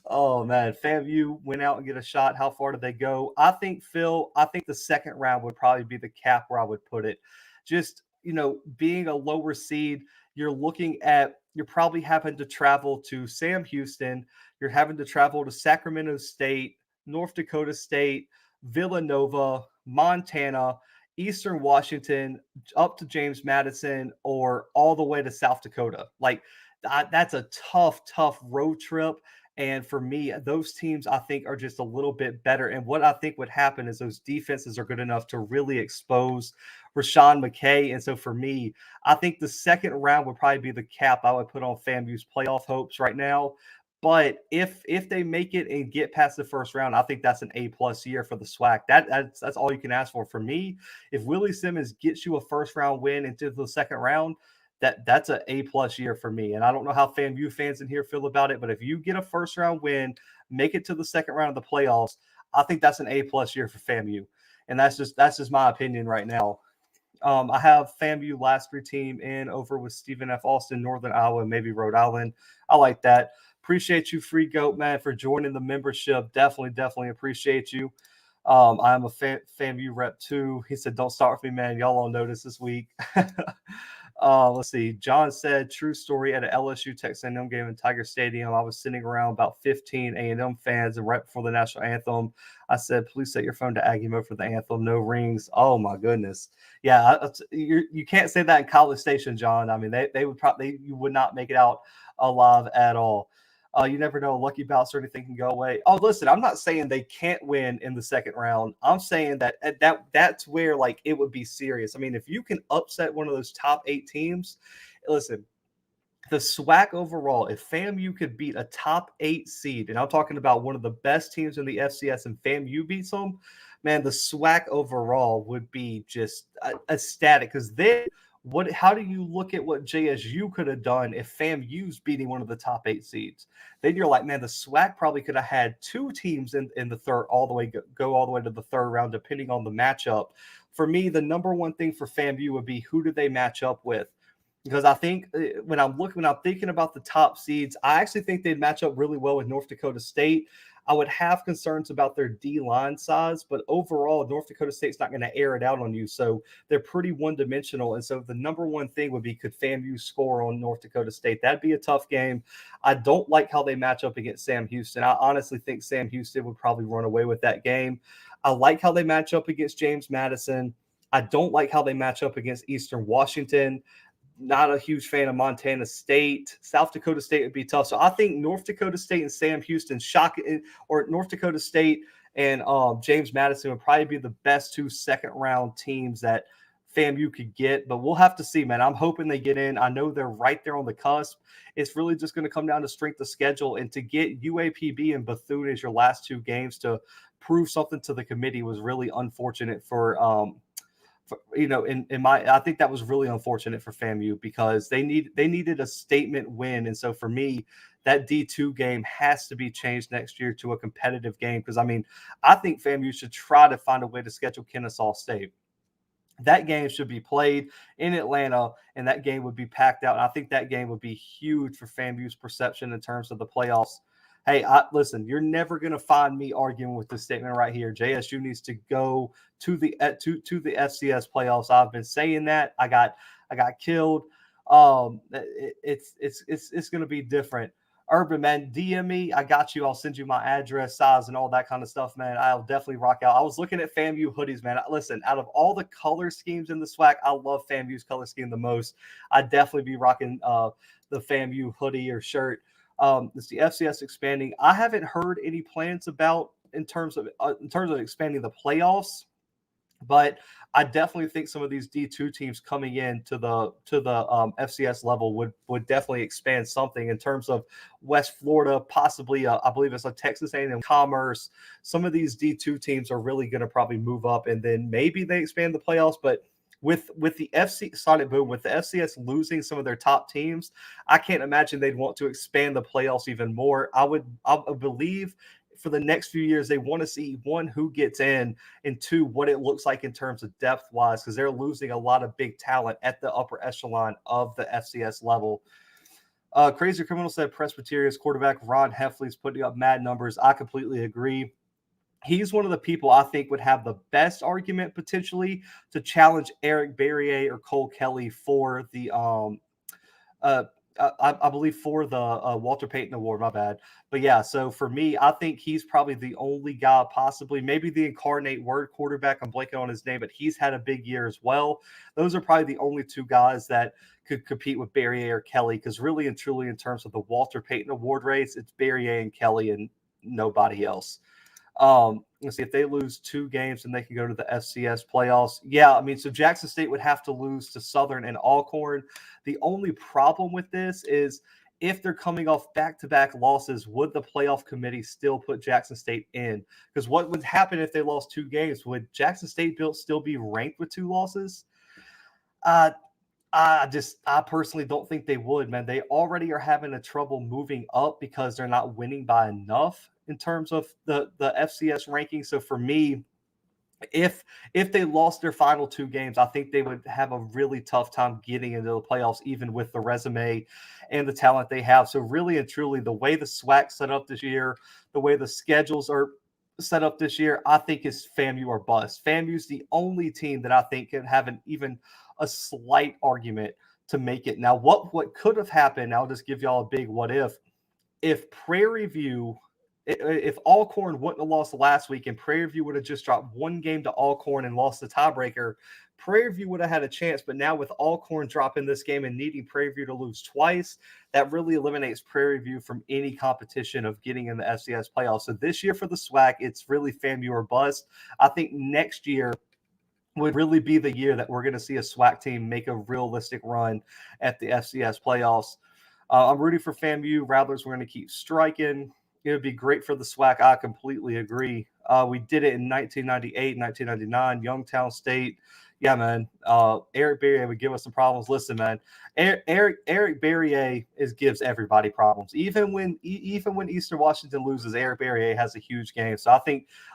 A: Oh man, FAMU went out and get a shot. How far did they go? I think the second round would probably be the cap where I would put it. Just, being a lower seed, you're probably having to travel to Sam Houston. You're having to travel to Sacramento State, North Dakota State, Villanova, Montana, Eastern Washington, up to James Madison, or all the way to South Dakota. Like, that's a tough road trip. And for me, those teams, I think, are just a little bit better. And what I think would happen is those defenses are good enough to really expose Rashawn McKay. And so for me, I think the second round would probably be the cap I would put on FAMU's playoff hopes right now. But if they make it and get past the first round, I think that's an A+ year for the SWAC. That's all you can ask for. For me, if Willie Simmons gets you a first round win into the second round, that's an A+ year for me. And I don't know how FAMU fans in here feel about it, but if you get a first round win, make it to the second round of the playoffs, I think that's an A+ year for FAMU. And that's just my opinion right now. I have FAMU last three team in over with Stephen F. Austin, Northern Iowa, maybe Rhode Island. I like that. Appreciate you, Free Goat, man, for joining the membership. Definitely appreciate you. I'm a FAMU rep too. He said, don't start with me, man. Y'all on notice this week. Let's see. John said, true story, at an LSU Texas A&M game in Tiger Stadium, I was sitting around about 15 A&M fans, and right before the national anthem, I said, please set your phone to Aggie mode for the anthem. No rings. Oh my goodness. Yeah, you can't say that in College Station, John. I mean, they would probably, you would not make it out alive at all. You never know. Lucky bounce or anything can go away. Oh, listen, I'm not saying they can't win in the second round. I'm saying that's where, like, it would be serious. I mean, if you can upset one of those top 8 teams, listen, the SWAC overall, if FAMU could beat a top 8 seed, and I'm talking about one of the best teams in the FCS, and FAMU beats them, man, the SWAC overall would be just ecstatic. Because then, how do you look at what JSU could have done if FAMU's beating one of the top 8 seeds? Then you're like, man, the SWAC probably could have had 2 teams in the third, all the way to the third round, depending on the matchup. For me, the number one thing for FAMU would be, who do they match up with? Because I think when I'm thinking about the top seeds, I actually think they'd match up really well with North Dakota State. I would have concerns about their D-line size, but overall, North Dakota State's not going to air it out on you. So they're pretty one-dimensional. And so the number one thing would be, could FAMU score on North Dakota State? That'd be a tough game. I don't like how they match up against Sam Houston. I honestly think Sam Houston would probably run away with that game. I like how they match up against James Madison. I don't like how they match up against Eastern Washington. Not a huge fan of Montana State. South Dakota State would be tough. So I think North Dakota State and Sam Houston or North Dakota State and James Madison would probably be the best 2 second-round teams that FAMU could get. But we'll have to see, man. I'm hoping they get in. I know they're right there on the cusp. It's really just going to come down to strength of schedule. And to get UAPB and Bethune as your last 2 games to prove something to the committee was really unfortunate for I think that was really unfortunate for FAMU, because they needed a statement win. And so for me, that D2 game has to be changed next year to a competitive game. Because, I mean, I think FAMU should try to find a way to schedule Kennesaw State. That game should be played in Atlanta, and that game would be packed out. And I think that game would be huge for FAMU's perception in terms of the playoffs. Hey, listen, you're never going to find me arguing with this statement right here. JSU needs to go to the FCS playoffs. I've been saying that. I got killed. It's going to be different. Urban, man, DM me. I got you. I'll send you my address, size, and all that kind of stuff, man. I'll definitely rock out. I was looking at FAMU hoodies, man. Listen, out of all the color schemes in the SWAC, I love FAMU's color scheme the most. I'd definitely be rocking the FAMU hoodie or shirt. It's the FCS expanding. I haven't heard any plans about in terms of expanding the playoffs. But I definitely think some of these D2 teams coming in to the FCS level would definitely expand something in terms of West Florida, possibly I believe it's a Texas A&M Commerce. Some of these D2 teams are really going to probably move up, and then maybe they expand the playoffs. But with the FC Sonic Boom, with the FCS losing some of their top teams, I can't imagine they'd want to expand the playoffs even more. I believe for the next few years they want to see one who gets in and two, what it looks like in terms of depth wise, because they're losing a lot of big talent at the upper echelon of the FCS level. Crazy Criminal said Presbyterian's quarterback Ron Heffley's putting up mad numbers. I completely agree. He's one of the people I think would have the best argument potentially to challenge Eric Barrier or Cole Kelly for the uh, I believe for the Walter Payton Award. My bad, but yeah. So for me, I think he's probably the only guy, possibly maybe the Incarnate Word quarterback. I'm blanking on his name, but he's had a big year as well. Those are probably the only two guys that could compete with Barrier or Kelly, because really and truly, in terms of the Walter Payton Award race, it's Barrier and Kelly and nobody else. Let's see, if they lose 2 games and they can go to the FCS playoffs. Yeah, I mean, so Jackson State would have to lose to Southern and Alcorn. The only problem with this is if they're coming off back-to-back losses, would the playoff committee still put Jackson State in? Because what would happen if they lost 2 games? Would Jackson State still be ranked with 2 losses? Uh, I personally don't think they would, man. They already are having a trouble moving up because they're not winning by enough in terms of the FCS ranking. So for me, if they lost their final 2 games, I think they would have a really tough time getting into the playoffs, even with the resume and the talent they have. So really and truly, the way the SWAC set up this year, the way the schedules are set up this year, I think is FAMU or bust. FAMU's the only team that I think can have even a slight argument to make it. Now, what could have happened? I'll just give y'all a big what if Prairie View, if Alcorn wouldn't have lost last week and Prairie View would have just dropped 1 game to Alcorn and lost the tiebreaker, Prairie View would have had a chance. But now with Alcorn dropping this game and needing Prairie View to lose twice, that really eliminates Prairie View from any competition of getting in the FCS playoffs. So this year for the SWAC, it's really FAMU or bust. I think next year would really be the year that we're going to see a SWAC team make a realistic run at the FCS playoffs. I'm rooting for FAMU. Rattlers, we're going to keep striking. It would be great for the SWAC. I completely agree. We did it in 1998, 1999, Youngstown State. Yeah, man. Eric Barrier would give us some problems. Listen, man. Eric Barrier gives everybody problems. Even when Eastern Washington loses, Eric Barrier has a huge game. So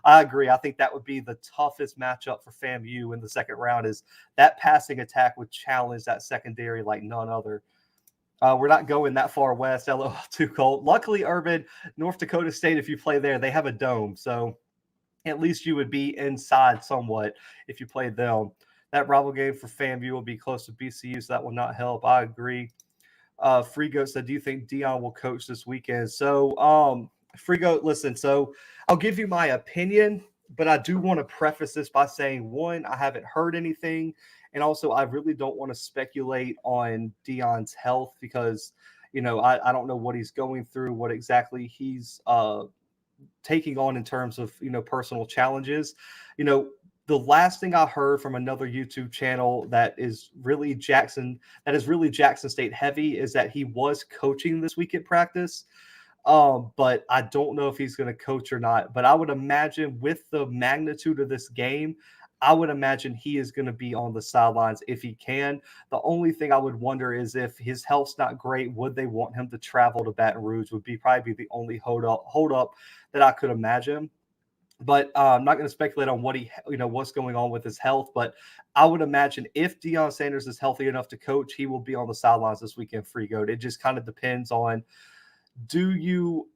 A: I agree. I think that would be the toughest matchup for FAMU in the second round. Is that passing attack would challenge that secondary like none other. We're not going that far west. LOL, too cold. Luckily, Urban, North Dakota State, if you play there, they have a dome. So at least you would be inside somewhat if you played them. That rival game for FAMU will be close to BCU, so that will not help. I agree. Free Goat said, do you think Deion will coach this weekend? So, Free Goat, listen, so I'll give you my opinion, but I do want to preface this by saying, one, I haven't heard anything. And also, I really don't want to speculate on Deion's health because, I don't know what he's going through, what exactly he's taking on in terms of, personal challenges. The last thing I heard from another YouTube channel that is really Jackson State heavy is that he was coaching this week at practice. But I don't know if he's going to coach or not. But I would imagine with the magnitude of this game, I would imagine he is going to be on the sidelines if he can. The only thing I would wonder is if his health's not great, would they want him to travel to Baton Rouge? Would probably be the only hold up that I could imagine. But I'm not going to speculate on what's going on with his health. But I would imagine if Deion Sanders is healthy enough to coach, he will be on the sidelines this weekend. Free Goat. It just kind of depends on. Do you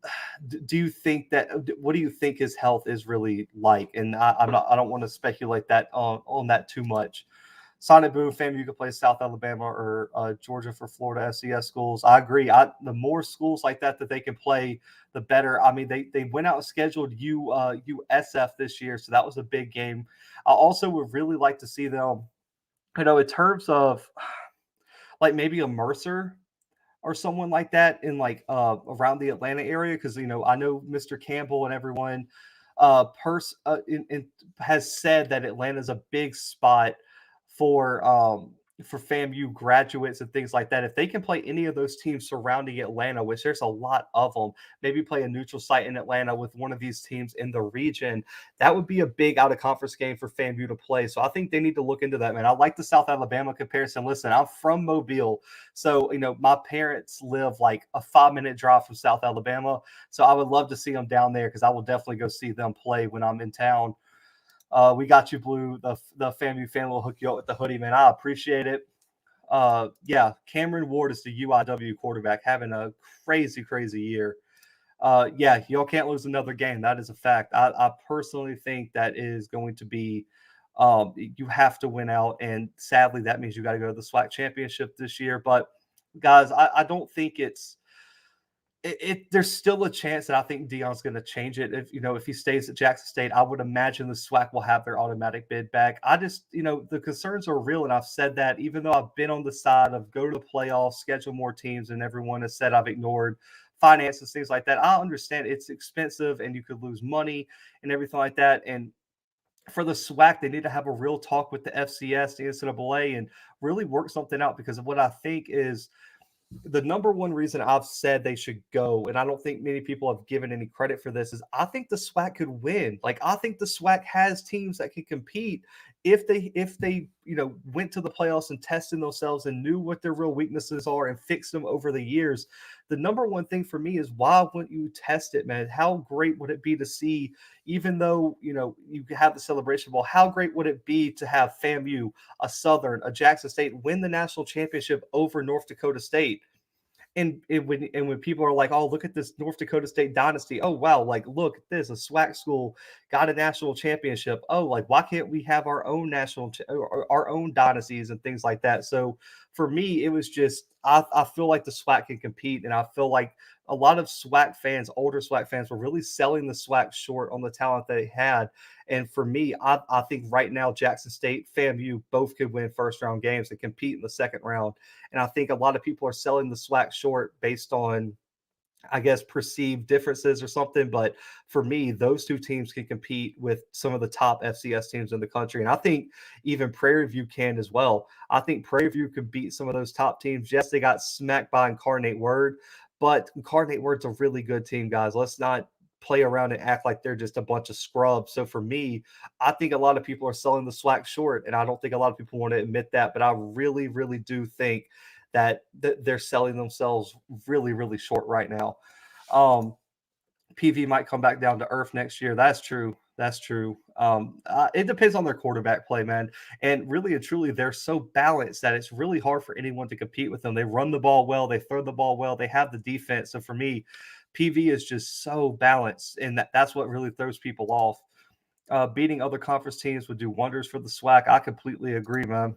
A: think that? What do you think his health is really like? And I don't want to speculate that on that too much. Sonic Boom, FAMU, you could play South Alabama or Georgia for Florida FCS schools. I agree. The more schools like that they can play, the better. I mean, they went out and scheduled USF this year, so that was a big game. I also would really like to see them, in terms of like maybe a Mercer or someone like that in like around the Atlanta area, because I know Mr. Campbell and everyone has said that Atlanta's a big spot for FAMU graduates and things like that. If they can play any of those teams surrounding Atlanta, which there's a lot of them, maybe play a neutral site in Atlanta with one of these teams in the region, that would be a big out of conference game for FAMU to play. So I think they need to look into that, man. I like the South Alabama comparison. Listen, I'm from Mobile, so my parents live like a 5-minute drive from South Alabama. So I would love to see them down there because I will definitely go see them play when I'm in town. We got you, Blue. The FAMU fan will hook you up with the hoodie, man. I appreciate it. Yeah, Cameron Ward is the UIW quarterback, having a crazy, crazy year. Yeah, y'all can't lose another game. That is a fact. I personally think that is going to be you have to win out, and sadly, that means you got to go to the SWAC championship this year. But guys, I don't think there's still a chance that I think Deion's going to change it. If he stays at Jackson State, I would imagine the SWAC will have their automatic bid back. I just, the concerns are real, and I've said that even though I've been on the side of go to the playoffs, schedule more teams, and everyone has said I've ignored finances, things like that. I understand it's expensive and you could lose money and everything like that. And for the SWAC, they need to have a real talk with the FCS, the NCAA, and really work something out, because of what I think is the number one reason I've said they should go, and I don't think many people have given any credit for this, is I think the SWAC could win. Like, I think the SWAC has teams that can compete if they went to the playoffs and tested themselves and knew what their real weaknesses are and fixed them over the years. The number one thing for me is, why wouldn't you test it, man? How great would it be to see, even though you have the Celebration Bowl, how great would it be to have FAMU, a Southern, a Jackson State win the national championship over North Dakota State? And when people are like, oh, look at this North Dakota State dynasty. Oh, wow. Like, look at this. A SWAC school got a national championship. Oh, like, why can't we have our own our own dynasties and things like that? So for me, it was just, I feel like the SWAC can compete. And I feel like a lot of SWAC fans, older SWAC fans, were really selling the SWAC short on the talent they had. And for me, I think right now, Jackson State, FAMU both could win first round games and compete in the second round. And I think a lot of people are selling the SWAC short based on, I guess, perceived differences or something. But for me, those two teams can compete with some of the top FCS teams in the country. And I think even Prairie View can as well. I think Prairie View could beat some of those top teams. Yes, they got smacked by Incarnate Word, but Incarnate Word's a really good team, guys. Let's not play around and act like they're just a bunch of scrubs. So for me, I think a lot of people are selling the SWAC short, and I don't think a lot of people want to admit that, but I really, really do think that they're selling themselves really, really short right now. PV might come back down to earth next year. That's true. That's true. It depends on their quarterback play, man. And really and truly, they're so balanced that it's really hard for anyone to compete with them. They run the ball well. They throw the ball well. They have the defense. So for me, PV is just so balanced, and that's what really throws people off. Beating other conference teams would do wonders for the SWAC. I completely agree, man.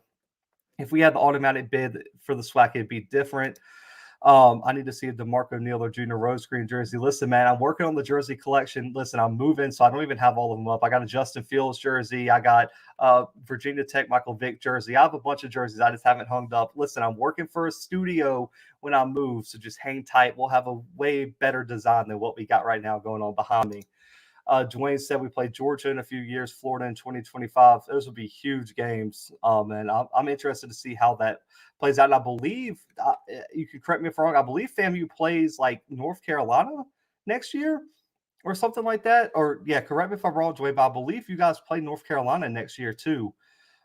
A: If we had the automatic bid for the SWAC, it'd be different. I need to see a DeMarco Neal or Junior Rose Green jersey. Listen, man, I'm working on the jersey collection. Listen, I'm moving, so I don't even have all of them up. I got a Justin Fields jersey. I got Virginia Tech Michael Vick jersey. I have a bunch of jerseys I just haven't hung up. Listen, I'm working for a studio when I move, so just hang tight. We'll have a way better design than what we got right now going on behind me. Dwayne said we play Georgia in a few years, Florida in 2025. Those will be huge games. And I'm interested to see how that plays out. And I believe, you can correct me if I'm wrong, I believe FAMU plays like North Carolina next year or something like that. Or, yeah, correct me if I'm wrong, Dwayne, but I believe you guys play North Carolina next year too.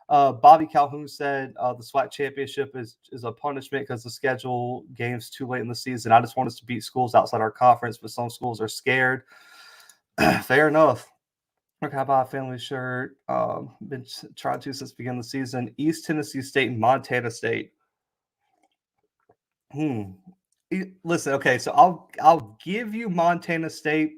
A: Bobby Calhoun said the SWAC championship is a punishment because the schedule games too late in the season. I just want us to beat schools outside our conference, but some schools are scared. Fair enough. Okay, I buy a family shirt. Been trying to since the beginning of the season. East Tennessee State and Montana State. Listen, okay, so I'll give you Montana State.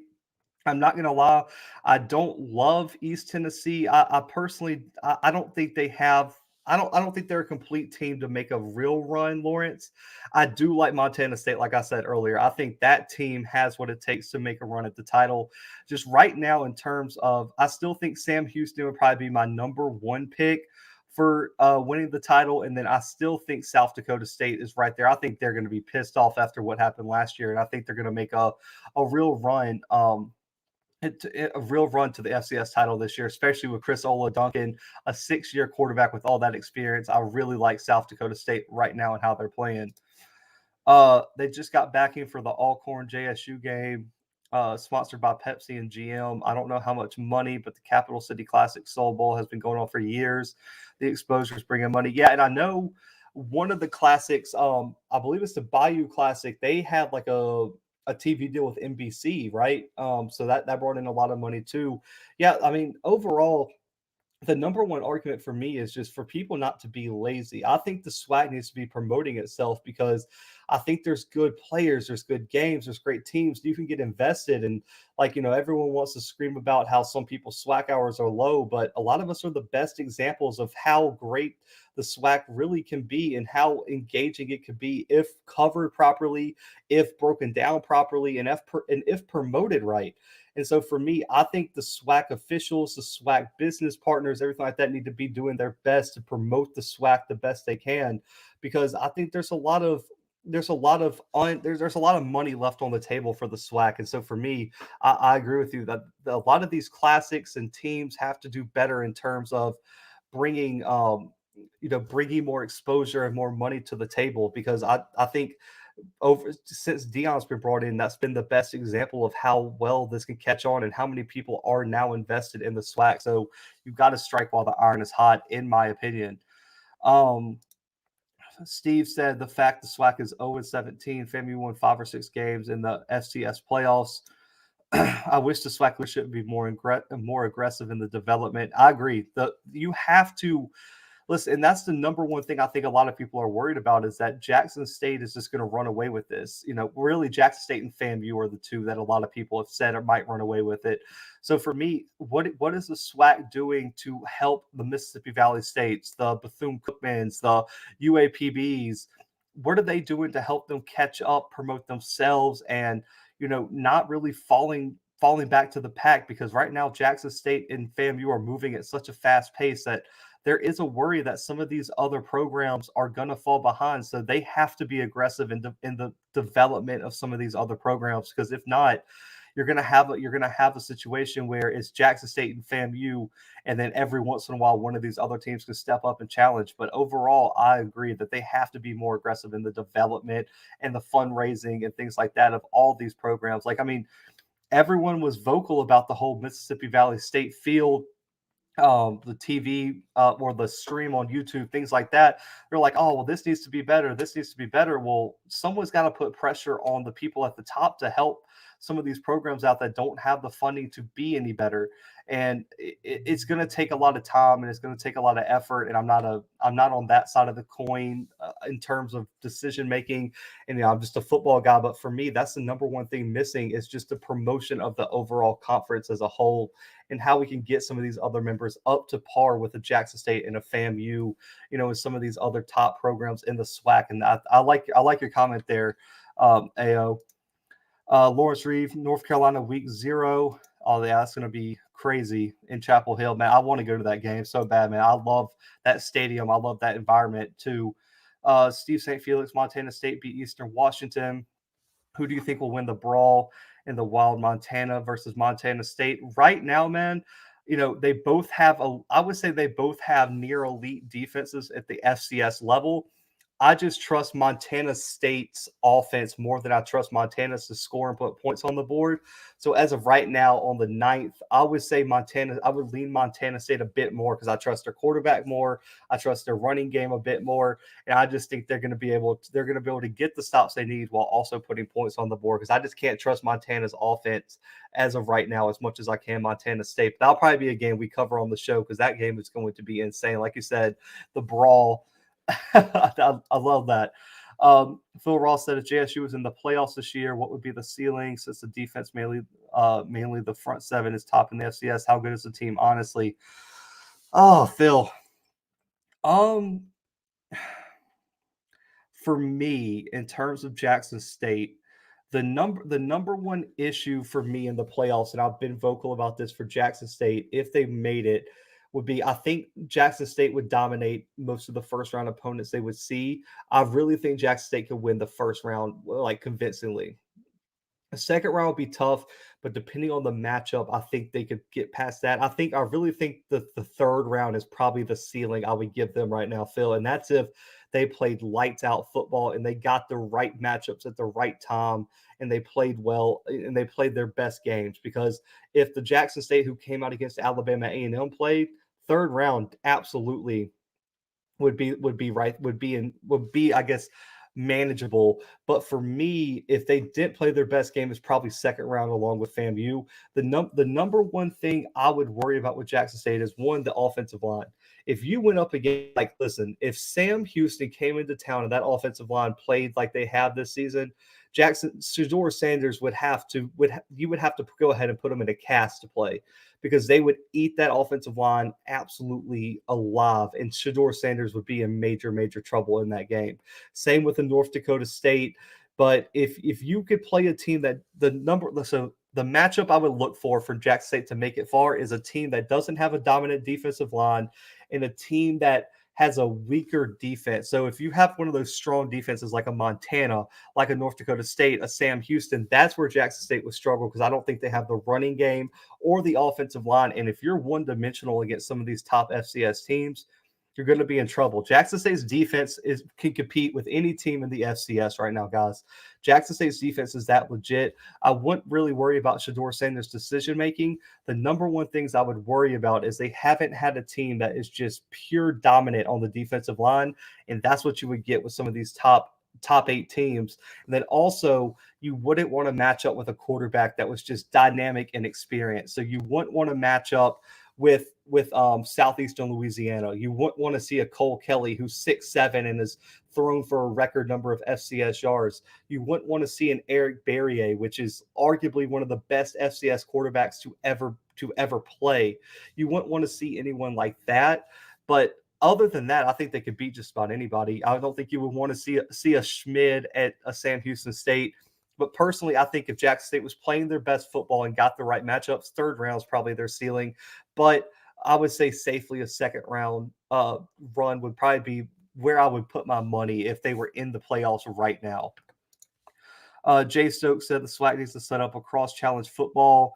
A: I'm not gonna lie, I don't love East Tennessee. I personally, I don't think they have. I don't think they're a complete team to make a real run, Lawrence. I do like Montana State, like I said earlier. I think that team has what it takes to make a run at the title. Just right now, in terms of, I still think Sam Houston would probably be my number one pick for winning the title, and then I still think South Dakota State is right there. I think they're going to be pissed off after what happened last year, and I think they're going to make a real run. a real run to the FCS title this year, especially with Chris Ola Duncan, a 6-year quarterback with all that experience. I really like South Dakota State right now and how they're playing. They just got backing for the Alcorn JSU game, sponsored by Pepsi and GM. I don't know how much money, but the Capital City Classic Soul Bowl has been going on for years. The exposure is bringing money. Yeah, and I know one of the classics, I believe it's the Bayou Classic. They had like a TV deal with NBC, right? So that brought in a lot of money too. Yeah, I mean, overall, the number one argument for me is just for people not to be lazy. I think the SWAC needs to be promoting itself because I think there's good players, there's good games, there's great teams. You can get invested, and like everyone wants to scream about how some people's SWAC hours are low, but a lot of us are the best examples of how great the SWAC really can be and how engaging it could be if covered properly, if broken down properly, and if promoted right. And so for me, I think the SWAC officials, the SWAC business partners, everything like that need to be doing their best to promote the SWAC the best they can, because I think there's a lot of money left on the table for the SWAC. And so for me, I agree with you that a lot of these classics and teams have to do better in terms of bringing bringing more exposure and more money to the table, because I think over since Deion's been brought in, that's been the best example of how well this can catch on and how many people are now invested in the SWAC. So you've got to strike while the iron is hot, in my opinion. Um, Steve said the fact the SWAC is 0-17, FAMU won 5 or 6 games in the FCS playoffs. I wish the SWAC leadership would be more aggressive in the development. I agree. You have to listen, and that's the number one thing I think a lot of people are worried about, is that Jackson State is just going to run away with this. Really, Jackson State and FAMU are the two that a lot of people have said or might run away with it. So for me, what is the SWAC doing to help the Mississippi Valley States, the Bethune-Cookmans, the UAPBs? What are they doing to help them catch up, promote themselves, and not really falling back to the pack? Because right now Jackson State and FAMU are moving at such a fast pace that there is a worry that some of these other programs are going to fall behind. So they have to be aggressive in the development of some of these other programs, because if not, you're going to have a situation where it's Jackson State and FAMU, and then every once in a while one of these other teams can step up and challenge. But overall, I agree that they have to be more aggressive in the development and the fundraising and things like that of all these programs. Like, I mean, everyone was vocal about the whole Mississippi Valley State field, the TV or the stream on YouTube, things like that. They're like, oh, well, this needs to be better. This needs to be better. Well, someone's got to put pressure on the people at the top to help some of these programs out that don't have the funding to be any better. And it's going to take a lot of time, and it's going to take a lot of effort. And I'm not on that side of the coin in terms of decision making. And I'm just a football guy. But for me, that's the number one thing missing, is just the promotion of the overall conference as a whole, and how we can get some of these other members up to par with a Jackson State and a FAMU, and some of these other top programs in the SWAC. And I like your comment there, AO. Lawrence Reeve, North Carolina, week 0. Oh, yeah, that's going to be crazy in Chapel Hill, man. I want to go to that game so bad, man. I love that stadium. I love that environment too. Steve St. Felix, Montana State beat Eastern Washington. Who do you think will win the brawl in the Wild, Montana versus Montana State? Right now, man, they both have I would say they both have near elite defenses at the FCS level. I just trust Montana State's offense more than I trust Montana's to score and put points on the board. So as of right now, on the 9th, I would say I would lean Montana State a bit more, because I trust their quarterback more. I trust their running game a bit more. And I just think they're going to be able to get the stops they need while also putting points on the board, because I just can't trust Montana's offense as of right now as much as I can Montana State. But that'll probably be a game we cover on the show, because that game is going to be insane. Like you said, the brawl. I love that. Phil Ross said if JSU was in the playoffs this year, what would be the ceiling, since the defense mainly the front seven is top in the FCS? How good is the team, honestly? Oh, Phil. For me, in terms of Jackson State, the number one issue for me in the playoffs, and I've been vocal about this for Jackson State, if they made it, would be, I think Jackson State would dominate most of the first round opponents they would see. I really think Jackson State could win the first round, like, convincingly. The second round would be tough, but depending on the matchup, I think they could get past that. I really think the third round is probably the ceiling I would give them right now, Phil. And that's if they played lights out football and they got the right matchups at the right time and they played well and they played their best games. Because if the Jackson State who came out against Alabama A&M played, third round absolutely would be I guess manageable. But for me, if they didn't play their best game, it's probably second round along with FAMU. The number one thing I would worry about with Jackson State is one, the offensive line. If you went up against, like, listen, if Sam Houston came into town and that offensive line played like they have this season, Shedeur Sanders you would have to go ahead and put him in a cast to play, because they would eat that offensive line absolutely alive, and Shedeur Sanders would be in major, major trouble in that game. Same with the North Dakota State. But if you could play a team that the matchup I would look for Jackson State to make it far is a team that doesn't have a dominant defensive line and a team that has a weaker defense. So if you have one of those strong defenses like a Montana, like a North Dakota State, a Sam Houston, that's where Jackson State would struggle, because I don't think they have the running game or the offensive line. And if you're one-dimensional against some of these top FCS teams, you're going to be in trouble. Jackson State's defense can compete with any team in the FCS right now, guys. Jackson State's defense is that legit. I wouldn't really worry about Shedeur Sanders' decision-making. The number one things I would worry about is they haven't had a team that is just pure dominant on the defensive line, and that's what you would get with some of these top 8 teams. And then also, you wouldn't want to match up with a quarterback that was just dynamic and experienced. So you wouldn't want to match up with Southeastern Louisiana. You wouldn't want to see a Cole Kelly who's 6'7" and has thrown for a record number of FCS yards. You wouldn't want to see an Eric Barrier, which is arguably one of the best FCS quarterbacks to ever play. You wouldn't want to see anyone like that. But other than that, I think they could beat just about anybody. I don't think you would want to see a Schmid at a Sam Houston State. But personally, I think if Jackson State was playing their best football and got the right matchups, third round is probably their ceiling. But I would say safely a second round run would probably be where I would put my money if they were in the playoffs right now. Jay Stokes said the SWAC needs to set up a cross-challenge football.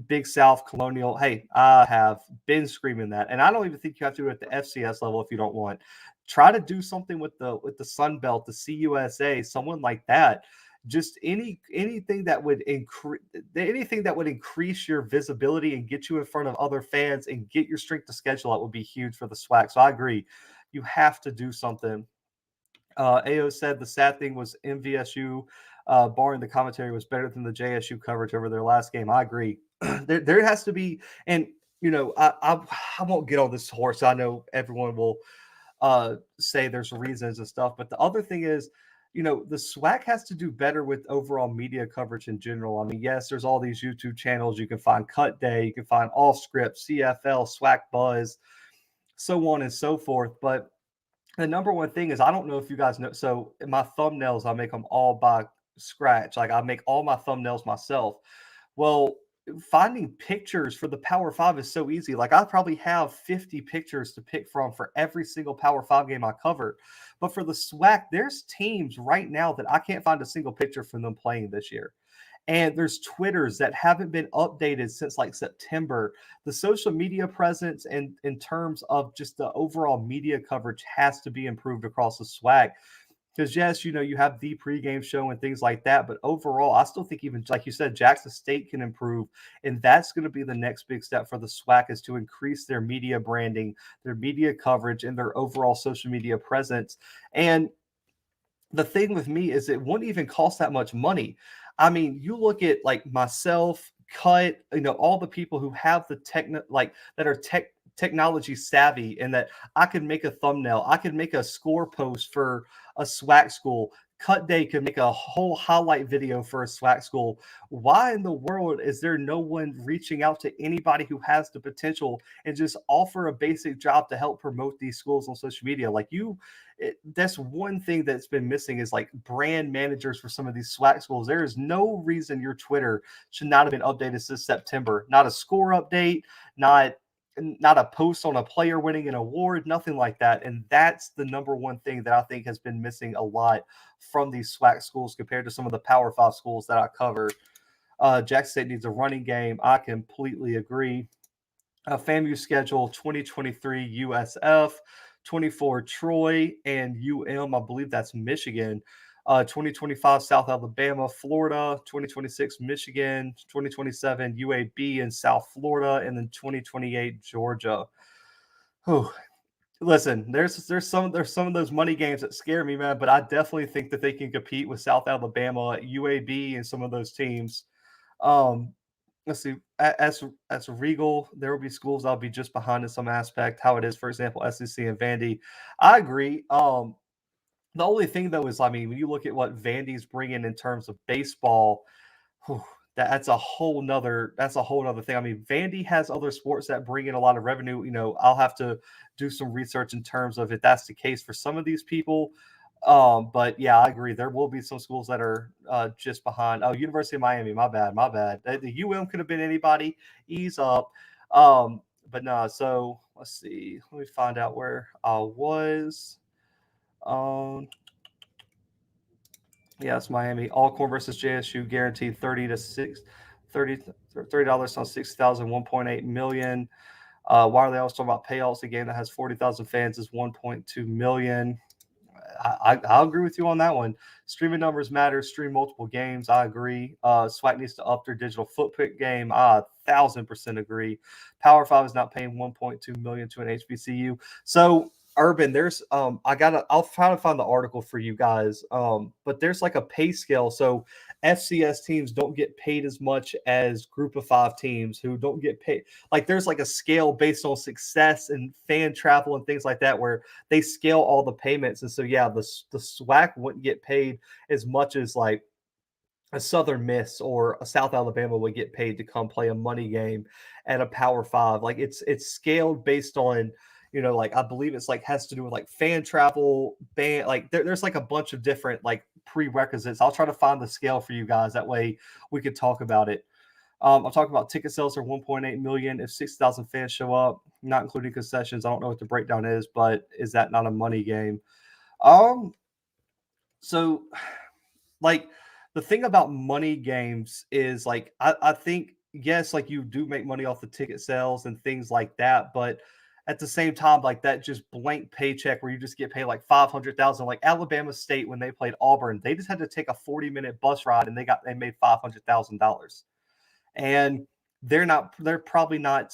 A: Big South Colonial. Hey, I have been screaming that, and I don't even think you have to do it at the FCS level if you don't want. Try to do something with the Sun Belt, the CUSA, someone like that. Just anything that would increase your visibility and get you in front of other fans and get your strength to schedule out would be huge for the SWAC. So I agree, you have to do something. AO said the sad thing was MVSU, barring the commentary, was better than the JSU coverage over their last game. I agree. there has to be, and I won't get on this horse. I know everyone will say there's reasons and stuff, but the other thing is, the SWAC has to do better with overall media coverage in general. I mean, yes, there's all these YouTube channels. You can find Cut Day, you can find Off Script, CFL, SWAC Buzz, so on and so forth. But the number one thing is, I don't know if you guys know, so my thumbnails, I make them all by scratch. Like, I make all my thumbnails myself. Well, finding pictures for the Power 5 is so easy. Like, I probably have 50 pictures to pick from for every single Power 5 game I covered. But for the SWAC, there's teams right now that I can't find a single picture from them playing this year. And there's Twitters that haven't been updated since like September. The social media presence and in terms of just the overall media coverage has to be improved across the SWAC. Because yes, you have the pregame show and things like that, but overall, I still think, even like you said, Jackson State can improve, and that's going to be the next big step for the SWAC, is to increase their media branding, their media coverage, and their overall social media presence. And the thing with me is, it wouldn't even cost that much money. I mean, you look at like myself, Cut, all the people who have the that are technology savvy, and that I could make a thumbnail, I could make a score post for a SWAC school. Cut Day could make a whole highlight video for a SWAC school. Why in the world is there no one reaching out to anybody who has the potential and just offer a basic job to help promote these schools on social media? Like, that's one thing that's been missing, is like brand managers for some of these SWAC schools. There is no reason your Twitter should not have been updated since September. Not a score update, not a post on a player winning an award, nothing like that. And that's the number one thing that I think has been missing a lot from these SWAC schools compared to some of the Power 5 schools that I cover. Jackson State needs a running game. I completely agree. FAMU schedule 2023 USF, 24 Troy, and I believe that's Michigan. 2025 South Alabama, Florida, 2026 Michigan, 2027 UAB in South Florida, and then 2028 Georgia. Whew. Listen, there's some of those money games that scare me, man. But I definitely think that they can compete with South Alabama, UAB, and some of those teams. Um, let's see. As Regal, there will be schools I'll be just behind in some aspect. How it is, for example, SEC and Vandy. I agree. The only thing though is, I mean, when you look at what Vandy's bringing in terms of baseball, whew, that's a whole nother thing. I mean, Vandy has other sports that bring in a lot of revenue. I'll have to do some research in terms of if that's the case for some of these people. But yeah, I agree. There will be some schools that are just behind. Oh, University of Miami, my bad. The could have been anybody. Ease up. But no, so let's see. Let me find out where I was. Yeah, it's Miami. Alcorn versus JSU guaranteed $30 on 6,000, 1.8 million. Wiley, I was talking about payouts. A game that has 40,000 fans is 1.2 million. I'll agree with you on that one. Streaming numbers matter. Stream multiple games. I agree. SWAC needs to up their digital footprint game. 1,000% agree. Power 5 is not paying 1.2 million to an HBCU. So Urban, there's I'll try to find the article for you guys. But there's like a pay scale. So FCS teams don't get paid as much as group of 5 teams who don't get paid. Like there's like a scale based on success and fan travel and things like that where they scale all the payments. And so yeah, the SWAC wouldn't get paid as much as like a Southern Miss or a South Alabama would get paid to come play a money game at a Power 5. Like it's scaled based on, like I believe it's like has to do with like fan travel, band, like there's like a bunch of different like prerequisites. I'll try to find the scale for you guys. That way we could talk about it. I'm talking about ticket sales are 1.8 million if 6,000 fans show up, not including concessions. I don't know what the breakdown is, but is that not a money game? So like the thing about money games is like I think yes, like you do make money off the ticket sales and things like that, but at the same time, like that just blank paycheck where you just get paid like 500,000, like Alabama State when they played Auburn, they just had to take a 40-minute bus ride and they made $500,000, and they're probably not,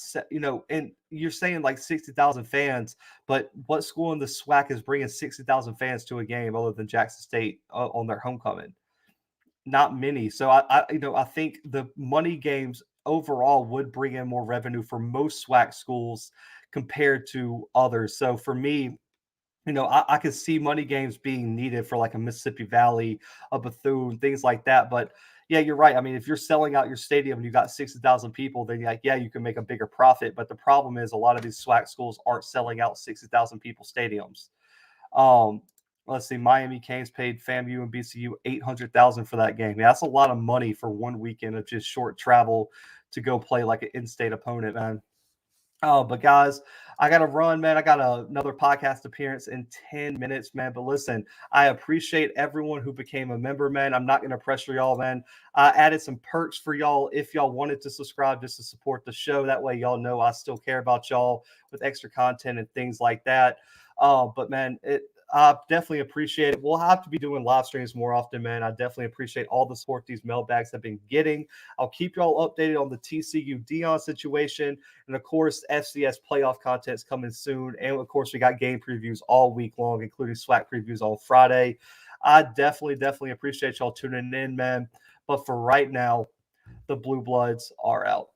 A: and you're saying like 60,000 fans, but what school in the SWAC is bringing 60,000 fans to a game other than Jackson State on their homecoming? Not many. So I think the money games overall would bring in more revenue for most SWAC schools compared to others. So for me, I could see money games being needed for like a Mississippi Valley, a Bethune, things like that. But yeah, you're right. I mean, if you're selling out your stadium and you got 60,000 people, then like, yeah, you can make a bigger profit. But the problem is a lot of these SWAC schools aren't selling out 60,000 people stadiums. Let's see, Miami Canes paid FAMU and BCU 800,000 for that game. Yeah, that's a lot of money for one weekend of just short travel to go play like an in-state opponent, man. Oh, but guys, I got to run, man. I got another podcast appearance in 10 minutes, man. But listen, I appreciate everyone who became a member, man. I'm not going to pressure y'all, man. I added some perks for y'all if y'all wanted to subscribe just to support the show. That way, y'all know I still care about y'all with extra content and things like that. But man, I definitely appreciate it. We'll have to be doing live streams more often, man. I definitely appreciate all the support these mailbags have been getting. I'll keep y'all updated on the TCU Deion situation. And of course, FCS playoff content is coming soon. And of course, we got game previews all week long, including SWAC previews on Friday. I definitely appreciate y'all tuning in, man. But for right now, the Blue Bloods are out.